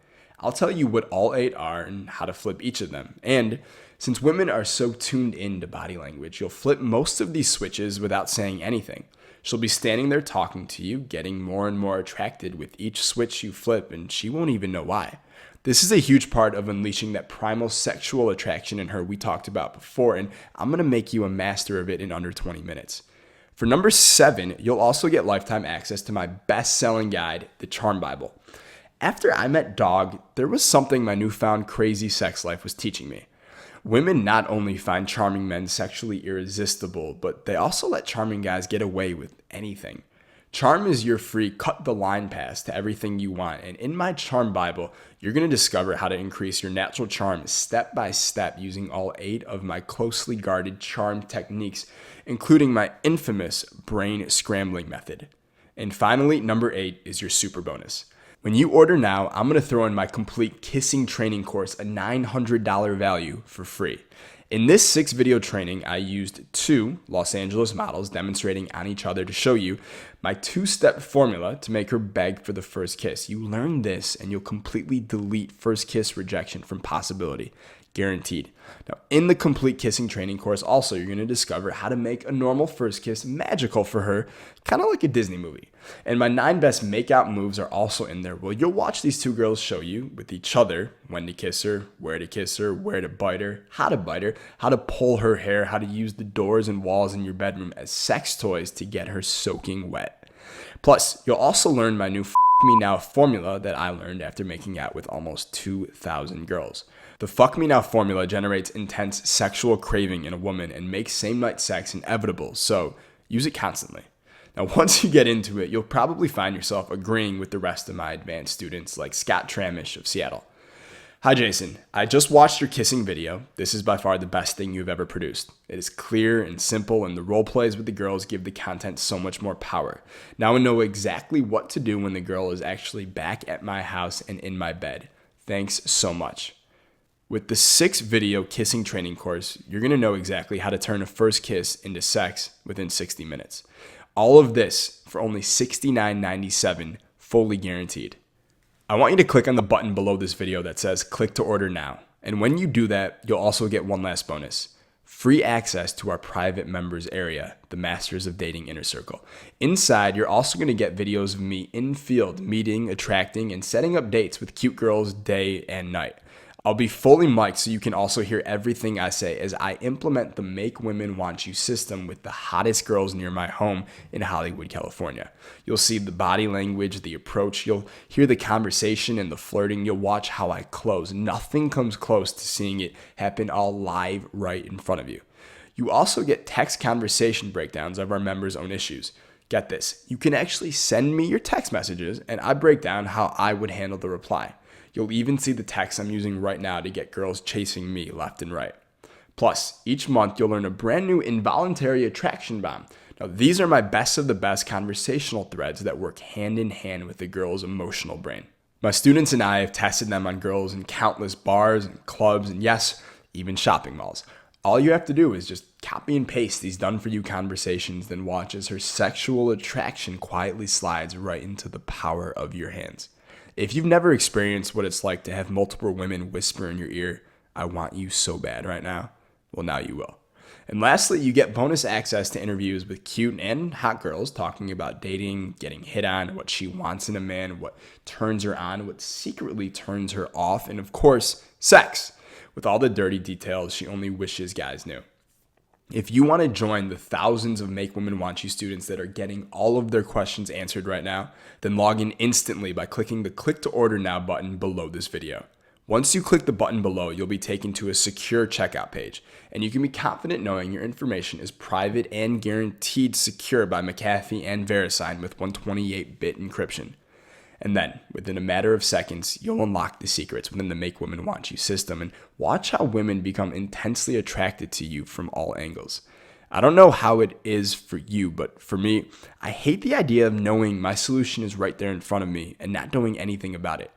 S1: I'll tell you what all 8 are and how to flip each of them. And since women are so tuned into body language, you'll flip most of these switches without saying anything. She'll be standing there talking to you, getting more and more attracted with each switch you flip, and she won't even know why. This is a huge part of unleashing that primal sexual attraction in her we talked about before, and I'm going to make you a master of it in under 20 minutes. For number 7, you'll also get lifetime access to my best-selling guide, the Charm Bible. After I met Dog, there was something my newfound crazy sex life was teaching me. Women not only find charming men sexually irresistible, but they also let charming guys get away with anything. Charm is your free cut the line pass to everything you want, and in my Charm Bible, you're going to discover how to increase your natural charm step by step using all 8 of my closely guarded charm techniques, including my infamous brain scrambling method. And finally, number 8 is your super bonus. When you order now, I'm going to throw in my complete kissing training course, a $900 value, for free. In this 6-video training, I used 2 Los Angeles models demonstrating on each other to show you my 2-step formula to make her beg for the first kiss. You learn this and you'll completely delete first kiss rejection from possibility. Guaranteed. Now, in the complete kissing training course, also, you're going to discover how to make a normal first kiss magical for her, kind of like a Disney movie. And my 9 best makeout moves are also in there. Well, you'll watch these 2 girls show you with each other when to kiss her, where to bite her, how to pull her hair, how to use the doors and walls in your bedroom as sex toys to get her soaking wet. Plus, you'll also learn my new F Me Now formula that I learned after making out with almost 2,000 girls. The Fuck Me Now formula generates intense sexual craving in a woman and makes same-night sex inevitable, so use it constantly. Now, once you get into it, you'll probably find yourself agreeing with the rest of my advanced students like Scott Tramish of Seattle. Hi, Jason. I just watched your kissing video. This is by far the best thing you've ever produced. It is clear and simple, and the role plays with the girls give the content so much more power. Now I know exactly what to do when the girl is actually back at my house and in my bed. Thanks so much. With the 6-video kissing training course, you're going to know exactly how to turn a first kiss into sex within 60 minutes. All of this for only $69.97, fully guaranteed. I want you to click on the button below this video that says click to order now. And when you do that, you'll also get one last bonus. Free access to our private members area, the Masters of Dating Inner Circle. Inside, you're also going to get videos of me in field, meeting, attracting, and setting up dates with cute girls day and night. I'll be fully mic'd so you can also hear everything I say as I implement the Make Women Want You system with the hottest girls near my home in Hollywood, California. You'll see the body language, the approach, you'll hear the conversation and the flirting, you'll watch how I close. Nothing comes close to seeing it happen all live right in front of you. You also get text conversation breakdowns of our members' own issues. Get this, you can actually send me your text messages and I break down how I would handle the reply. You'll even see the text I'm using right now to get girls chasing me left and right. Plus, each month you'll learn a brand new involuntary attraction bomb. Now, these are my best of the best conversational threads that work hand in hand with the girl's emotional brain. My students and I have tested them on girls in countless bars and clubs and yes, even shopping malls. All you have to do is just copy and paste these done-for-you conversations, then watch as her sexual attraction quietly slides right into the power of your hands. If you've never experienced what it's like to have multiple women whisper in your ear, I want you so bad right now, well, now you will. And lastly, you get bonus access to interviews with cute and hot girls talking about dating, getting hit on, what she wants in a man, what turns her on, what secretly turns her off, and of course, sex, with all the dirty details she only wishes guys knew. If you want to join the thousands of Make Women Want You students that are getting all of their questions answered right now, then log in instantly by clicking the Click to Order Now button below this video. Once you click the button below, you'll be taken to a secure checkout page, and you can be confident knowing your information is private and guaranteed secure by McAfee and VeriSign with 128-bit encryption. And then, within a matter of seconds, you'll unlock the secrets within the Make Women Want You system and watch how women become intensely attracted to you from all angles. I don't know how it is for you, but for me, I hate the idea of knowing my solution is right there in front of me and not doing anything about it.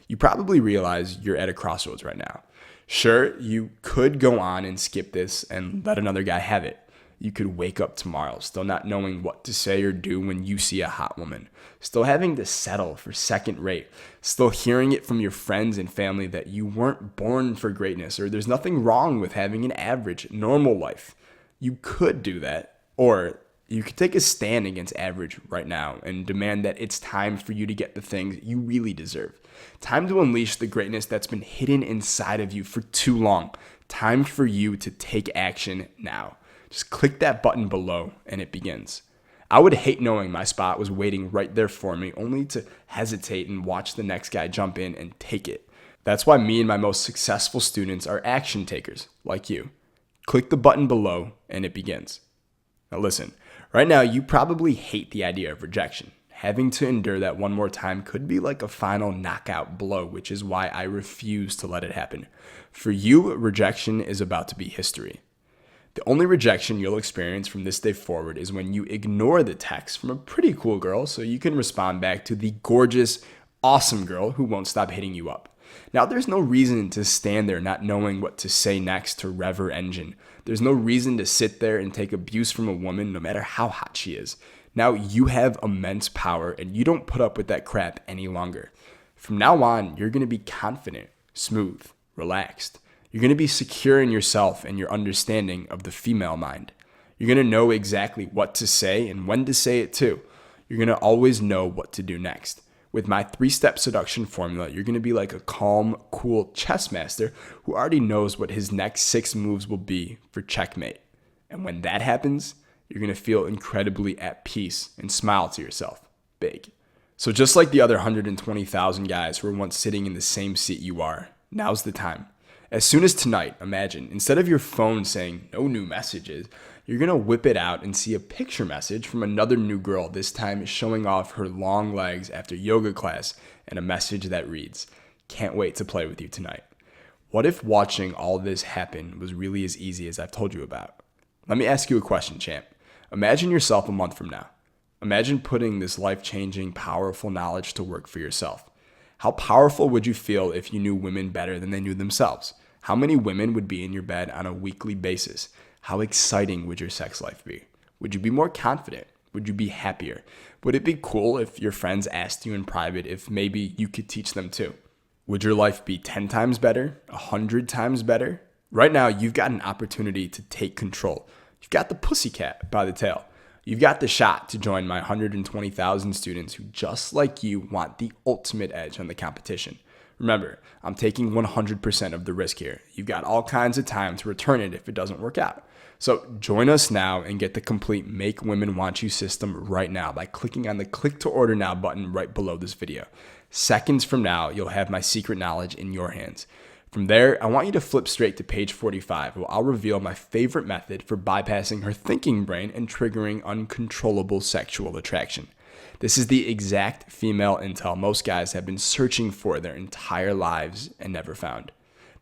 S1: You probably realize you're at a crossroads right now. Sure, you could go on and skip this and let another guy have it. You could wake up tomorrow still not knowing what to say or do when you see a hot woman, still having to settle for second rate, still hearing it from your friends and family that you weren't born for greatness or there's nothing wrong with having an average, normal life. You could do that, or you could take a stand against average right now and demand that it's time for you to get the things you really deserve. Time to unleash the greatness that's been hidden inside of you for too long. Time for you to take action now. Just click that button below and it begins. I would hate knowing my spot was waiting right there for me, only to hesitate and watch the next guy jump in and take it. That's why me and my most successful students are action takers, like you. Click the button below and it begins. Now listen, right now you probably hate the idea of rejection. Having to endure that one more time could be like a final knockout blow, which is why I refuse to let it happen. For you, rejection is about to be history. The only rejection you'll experience from this day forward is when you ignore the text from a pretty cool girl so you can respond back to the gorgeous, awesome girl who won't stop hitting you up. Now, there's no reason to stand there not knowing what to say next to rev her engine. There's no reason to sit there and take abuse from a woman no matter how hot she is. Now you have immense power and you don't put up with that crap any longer. From now on, you're going to be confident, smooth, relaxed. You're going to be secure in yourself and your understanding of the female mind. You're going to know exactly what to say and when to say it too. You're going to always know what to do next. With my 3-step seduction formula, you're going to be like a calm, cool chess master who already knows what his next 6 moves will be for checkmate. And when that happens, you're going to feel incredibly at peace and smile to yourself, big. So just like the other 120,000 guys who were once sitting in the same seat you are, now's the time. As soon as tonight, imagine, instead of your phone saying no new messages, you're going to whip it out and see a picture message from another new girl, this time showing off her long legs after yoga class, and a message that reads, "Can't wait to play with you tonight." What if watching all this happen was really as easy as I've told you about? Let me ask you a question, champ. Imagine yourself a month from now. Imagine putting this life-changing, powerful knowledge to work for yourself. How powerful would you feel if you knew women better than they knew themselves? How many women would be in your bed on a weekly basis? How exciting would your sex life be? Would you be more confident? Would you be happier? Would it be cool if your friends asked you in private if maybe you could teach them too? Would your life be 10 times better? 100 times better? Right now, you've got an opportunity to take control. You've got the pussycat by the tail. You've got the shot to join my 120,000 students who, just like you, want the ultimate edge on the competition. Remember, I'm taking 100% of the risk here. You've got all kinds of time to return it if it doesn't work out. So join us now and get the complete Make Women Want You system right now by clicking on the Click to Order Now button right below this video. Seconds from now, you'll have my secret knowledge in your hands. From there, I want you to flip straight to page 45, where I'll reveal my favorite method for bypassing her thinking brain and triggering uncontrollable sexual attraction. This is the exact female intel most guys have been searching for their entire lives and never found.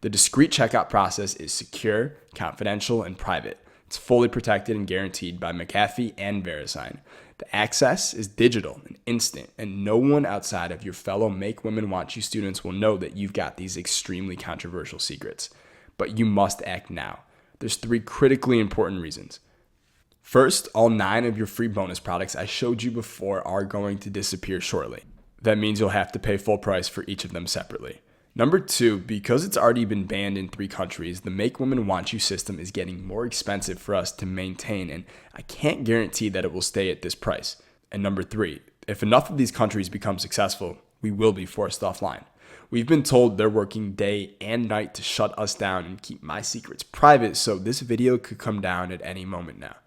S1: The discreet checkout process is secure, confidential, and private. It's fully protected and guaranteed by McAfee and VeriSign. The access is digital and instant, and no one outside of your fellow Make Women Want You students will know that you've got these extremely controversial secrets. But you must act now. There's 3 critically important reasons. First, all 9 of your free bonus products I showed you before are going to disappear shortly. That means you'll have to pay full price for each of them separately. Number 2, because it's already been banned in 3 countries, the Make Women Want You system is getting more expensive for us to maintain, and I can't guarantee that it will stay at this price. And number 3, if enough of these countries become successful, we will be forced offline. We've been told they're working day and night to shut us down and keep my secrets private, so this video could come down at any moment now.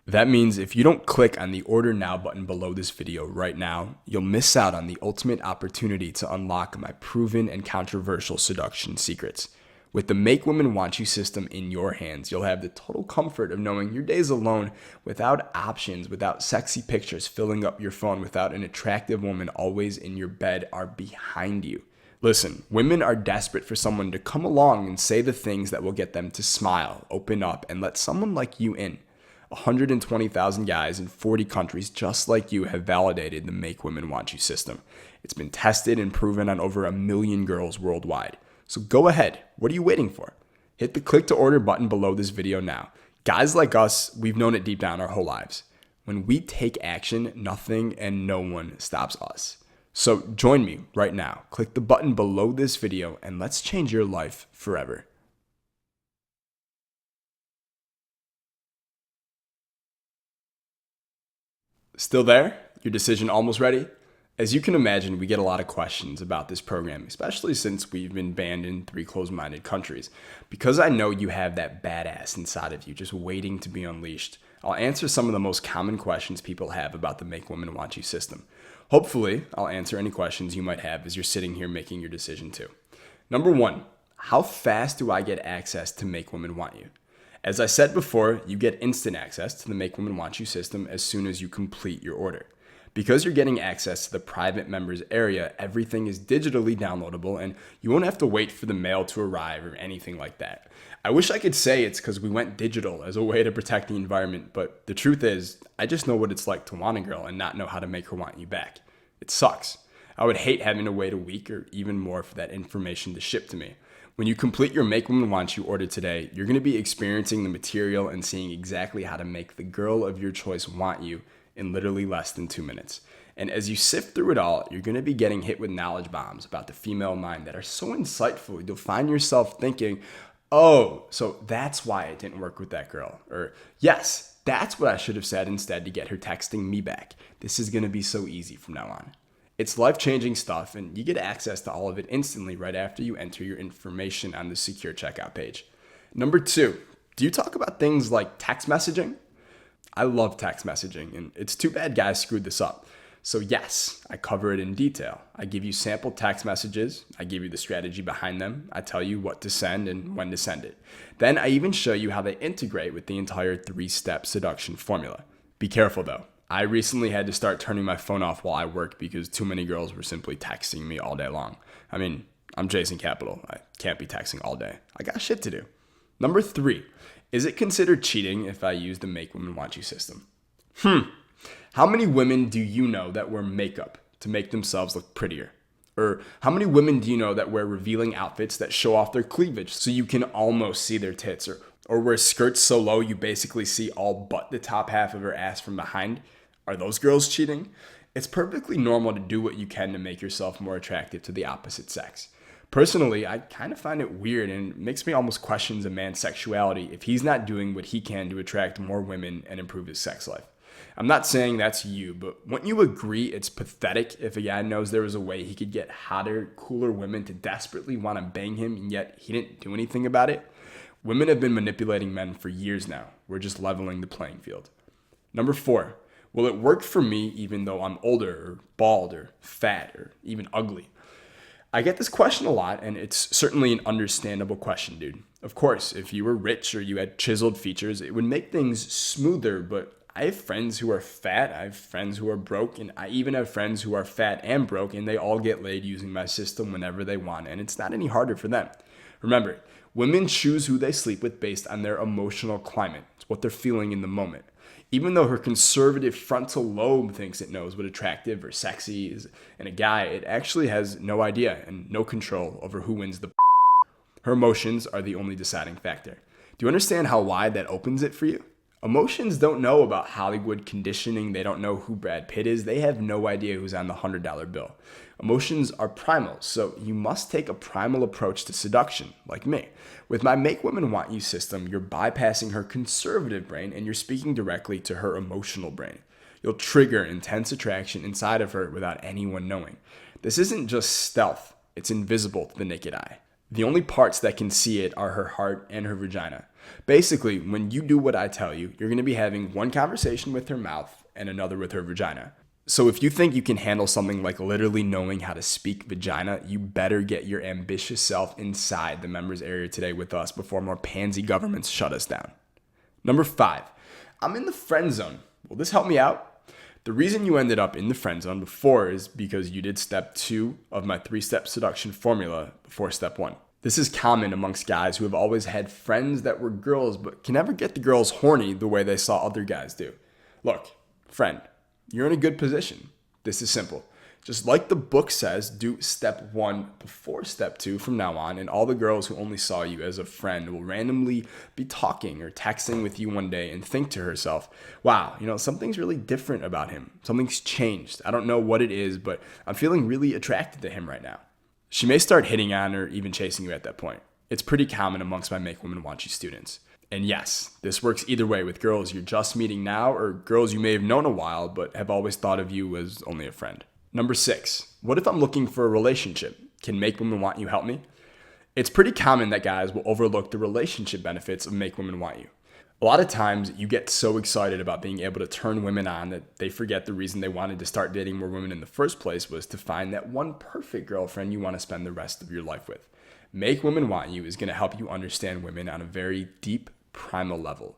S1: That means if you don't click on the order now button below this video right now, you'll miss out on the ultimate opportunity to unlock my proven and controversial seduction secrets. With the Make Women Want You system in your hands, you'll have the total comfort of knowing your days alone without options, without sexy pictures filling up your phone, without an attractive woman always in your bed are behind you. Listen, women are desperate for someone to come along and say the things that will get them to smile, open up, and let someone like you in. 120,000 guys in 40 countries just like you have validated the Make Women Want You system. It's been tested and proven on over 1 million girls worldwide. So go ahead, what are you waiting for? Hit the click to order button below this video now. Guys like us, we've known it deep down our whole lives. When we take action, nothing and no one stops us. So join me right now. Click the button below this video and let's change your life forever. Still there? Your decision almost ready? As you can imagine, we get a lot of questions about this program, especially since we've been banned in 3 closed-minded countries. Because I know you have that badass inside of you just waiting to be unleashed, I'll answer some of the most common questions people have about the Make Women Want You system. Hopefully, I'll answer any questions you might have as you're sitting here making your decision too. Number 1, how fast do I get access to Make Women Want You? As I said before, you get instant access to the Make Women Want You system as soon as you complete your order. Because you're getting access to the private members area, everything is digitally downloadable and you won't have to wait for the mail to arrive or anything like that. I wish I could say it's because we went digital as a way to protect the environment, but the truth is, I just know what it's like to want a girl and not know how to make her want you back. It sucks. I would hate having to wait a week or even more for that information to ship to me. When you complete your Make Women Want You order today, you're going to be experiencing the material and seeing exactly how to make the girl of your choice want you in literally less than 2 minutes. And as you sift through it all, you're going to be getting hit with knowledge bombs about the female mind that are so insightful. You'll find yourself thinking, oh, so that's why it didn't work with that girl. Or, yes, that's what I should have said instead to get her texting me back. This is going to be so easy from now on. It's life-changing stuff, and you get access to all of it instantly right after you enter your information on the secure checkout page. Number 2, do you talk about things like text messaging? I love text messaging, and it's too bad guys screwed this up. So yes, I cover it in detail. I give you sample text messages. I give you the strategy behind them. I tell you what to send and when to send it. Then I even show you how they integrate with the entire 3-step seduction formula. Be careful though. I recently had to start turning my phone off while I work because too many girls were simply texting me all day long. I mean, I'm Jason Capital. I can't be texting all day. I got shit to do. Number 3, is it considered cheating if I use the Make Women Want You system? How many women do you know that wear makeup to make themselves look prettier? Or how many women do you know that wear revealing outfits that show off their cleavage so you can almost see their tits? Or wear skirts so low you basically see all but the top half of her ass from behind? Are those girls cheating? It's perfectly normal to do what you can to make yourself more attractive to the opposite sex. Personally, I kind of find it weird and it makes me almost question a man's sexuality if he's not doing what he can to attract more women and improve his sex life. I'm not saying that's you, but wouldn't you agree it's pathetic if a guy knows there was a way he could get hotter, cooler women to desperately want to bang him and yet he didn't do anything about it? Women have been manipulating men for years now. We're just leveling the playing field. Number 4, will it work for me even though I'm older or bald or fat or even ugly? I get this question a lot, and it's certainly an understandable question, dude. Of course, if you were rich or you had chiseled features, it would make things smoother, but I have friends who are fat, I have friends who are broke, and I even have friends who are fat and broke, and they all get laid using my system whenever they want, and it's not any harder for them. Remember, women choose who they sleep with based on their emotional climate. It's what they're feeling in the moment. Even though her conservative frontal lobe thinks it knows what attractive or sexy is in a guy, it actually has no idea and no control over who wins the. Her emotions are the only deciding factor. Do you understand how wide that opens it for you? Emotions don't know about Hollywood conditioning. They don't know who Brad Pitt is. They have no idea who's on the $100 bill. Emotions are primal, so you must take a primal approach to seduction, like me. With my Make Women Want You system, you're bypassing her conservative brain and you're speaking directly to her emotional brain. You'll trigger intense attraction inside of her without anyone knowing. This isn't just stealth. It's invisible to the naked eye. The only parts that can see it are her heart and her vagina. Basically, when you do what I tell you, you're going to be having one conversation with her mouth and another with her vagina. So if you think you can handle something like literally knowing how to speak vagina, you better get your ambitious self inside the members area today with us before more pansy governments shut us down. Number 5, I'm in the friend zone. Will this help me out? The reason you ended up in the friend zone before is because you did step 2 of my 3-step seduction formula before step 1. This is common amongst guys who have always had friends that were girls but can never get the girls horny the way they saw other guys do. Look, friend, you're in a good position. This is simple. Just like the book says, do step 1 before step 2 from now on, and all the girls who only saw you as a friend will randomly be talking or texting with you one day and think to herself, wow, something's really different about him. Something's changed. I don't know what it is, but I'm feeling really attracted to him right now. She may start hitting on or even chasing you at that point. It's pretty common amongst my Make Women Want You students. And yes, this works either way with girls you're just meeting now or girls you may have known a while but have always thought of you as only a friend. Number 6, what if I'm looking for a relationship? Can Make Women Want You help me? It's pretty common that guys will overlook the relationship benefits of Make Women Want You. A lot of times you get so excited about being able to turn women on that they forget the reason they wanted to start dating more women in the first place was to find that one perfect girlfriend you want to spend the rest of your life with. Make Women Want You is going to help you understand women on a very deep, primal level.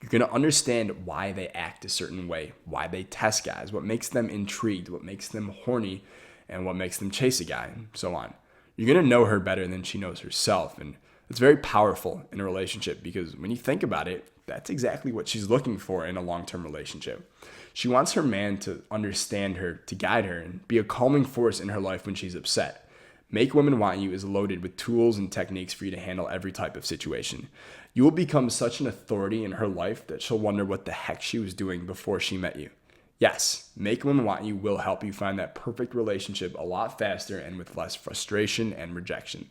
S1: You're going to understand why they act a certain way, why they test guys, what makes them intrigued, what makes them horny, and what makes them chase a guy, and so on. You're going to know her better than she knows herself, and it's very powerful in a relationship because when you think about it, that's exactly what she's looking for in a long-term relationship. She wants her man to understand her, to guide her, and be a calming force in her life when she's upset. Make Women Want You is loaded with tools and techniques for you to handle every type of situation. You will become such an authority in her life that she'll wonder what the heck she was doing before she met you. Yes, Make Women Want You will help you find that perfect relationship a lot faster and with less frustration and rejection.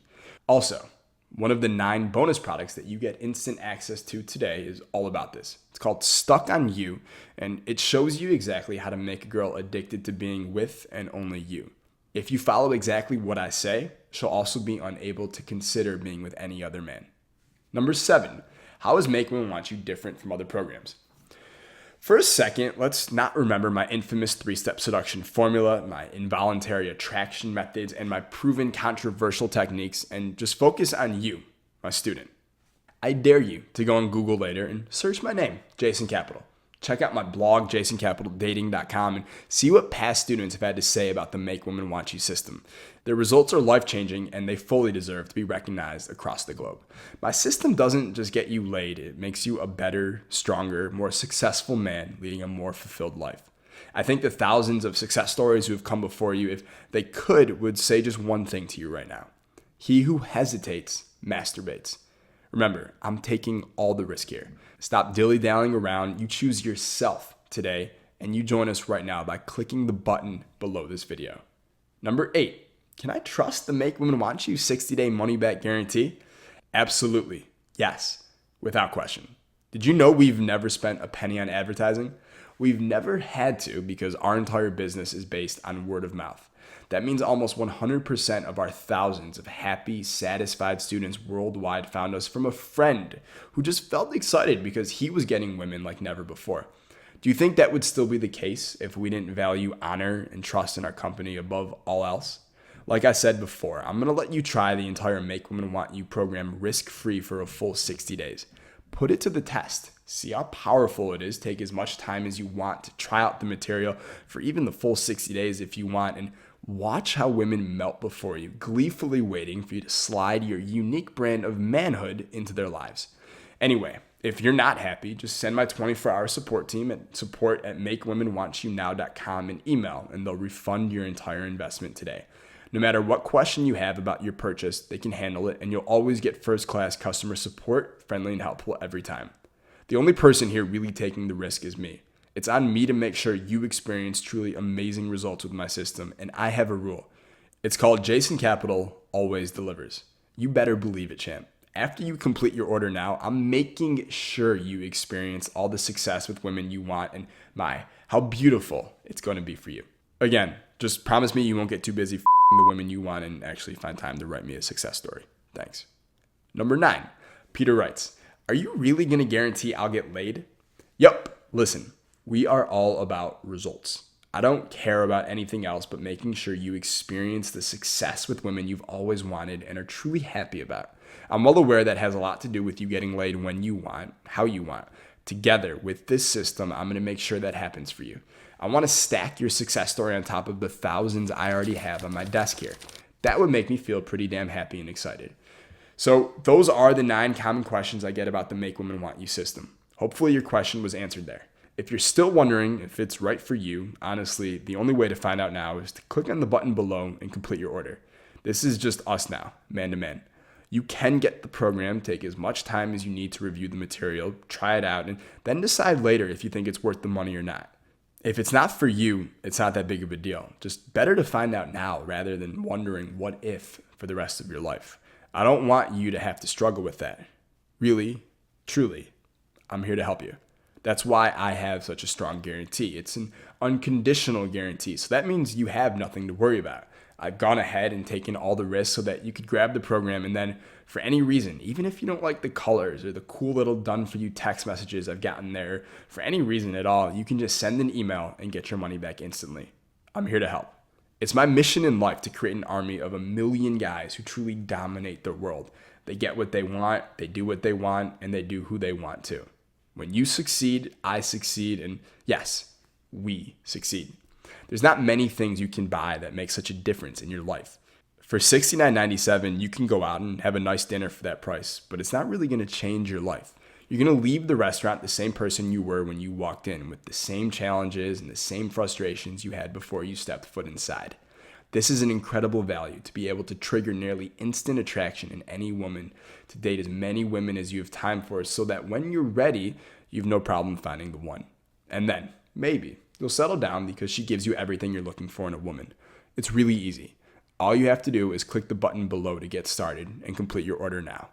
S1: Also, one of the 9 bonus products that you get instant access to today is all about this. It's called Stuck on You, and it shows you exactly how to make a girl addicted to being with and only you. If you follow exactly what I say, she'll also be unable to consider being with any other man. Number 7, how is Make Women Want You different from other programs? For a second, let's not remember my infamous 3-step seduction formula, my involuntary attraction methods, and my proven controversial techniques, and just focus on you, my student. I dare you to go on Google later and search my name, Jason Capital. Check out my blog, jasoncapitaldating.com, and see what past students have had to say about the Make Women Want You system. Their results are life-changing, and they fully deserve to be recognized across the globe. My system doesn't just get you laid. It makes you a better, stronger, more successful man leading a more fulfilled life. I think the thousands of success stories who have come before you, if they could, would say just one thing to you right now. He who hesitates masturbates. Remember, I'm taking all the risk here. Stop dilly-dallying around. You choose yourself today, and you join us right now by clicking the button below this video. Number 8, can I trust the Make Women Want You 60-day money-back guarantee? Absolutely, yes, without question. Did you know we've never spent a penny on advertising? We've never had to because our entire business is based on word of mouth. That means almost 100% of our thousands of happy, satisfied students worldwide found us from a friend who just felt excited because he was getting women like never before. Do you think that would still be the case if we didn't value honor and trust in our company above all else? Like I said before, I'm going to let you try the entire Make Women Want You program risk-free for a full 60 days. Put it to the test. See how powerful it is. Take as much time as you want to try out the material for even the full 60 days if you want, and watch how women melt before you, gleefully waiting for you to slide your unique brand of manhood into their lives. Anyway, if you're not happy, just send my 24-hour support team at support@makewomenwantyounow.com an email, and they'll refund your entire investment today. No matter what question you have about your purchase, they can handle it, and you'll always get first-class customer support, friendly and helpful every time. The only person here really taking the risk is me. It's on me to make sure you experience truly amazing results with my system, and I have a rule. It's called Jason Capital always delivers. You better believe it, champ. After you complete your order now, I'm making sure you experience all the success with women you want, and how beautiful it's going to be for you. Again, just promise me you won't get too busy the women you want and actually find time to write me a success story. Thanks. Number 9, Peter writes, are you really going to guarantee I'll get laid? Yup. Listen, we are all about results. I don't care about anything else but making sure you experience the success with women you've always wanted and are truly happy about. I'm well aware that has a lot to do with you getting laid when you want, how you want. Together with this system, I'm going to make sure that happens for you. I want to stack your success story on top of the thousands I already have on my desk here. That would make me feel pretty damn happy and excited. So those are the 9 common questions I get about the Make Women Want You system. Hopefully your question was answered there. If you're still wondering if it's right for you, honestly, the only way to find out now is to click on the button below and complete your order. This is just us now, man to man. You can get the program, take as much time as you need to review the material, try it out, and then decide later if you think it's worth the money or not. If it's not for you, it's not that big of a deal. Just better to find out now rather than wondering what if for the rest of your life. I don't want you to have to struggle with that. Really, truly, I'm here to help you. That's why I have such a strong guarantee. It's an unconditional guarantee. So that means you have nothing to worry about. I've gone ahead and taken all the risks so that you could grab the program and then for any reason, even if you don't like the colors or the cool little done for you text messages I've gotten there, for any reason at all, you can just send an email and get your money back instantly. I'm here to help. It's my mission in life to create an army of 1 million guys who truly dominate the world. They get what they want, they do what they want, and they do who they want to. When you succeed, I succeed, and yes, we succeed. There's not many things you can buy that make such a difference in your life. For $69.97, you can go out and have a nice dinner for that price, but it's not really going to change your life. You're going to leave the restaurant the same person you were when you walked in, with the same challenges and the same frustrations you had before you stepped foot inside. This is an incredible value to be able to trigger nearly instant attraction in any woman, to date as many women as you have time for, so that when you're ready, you have no problem finding the one. And then, maybe, you'll settle down because she gives you everything you're looking for in a woman. It's really easy. All you have to do is click the button below to get started and complete your order now.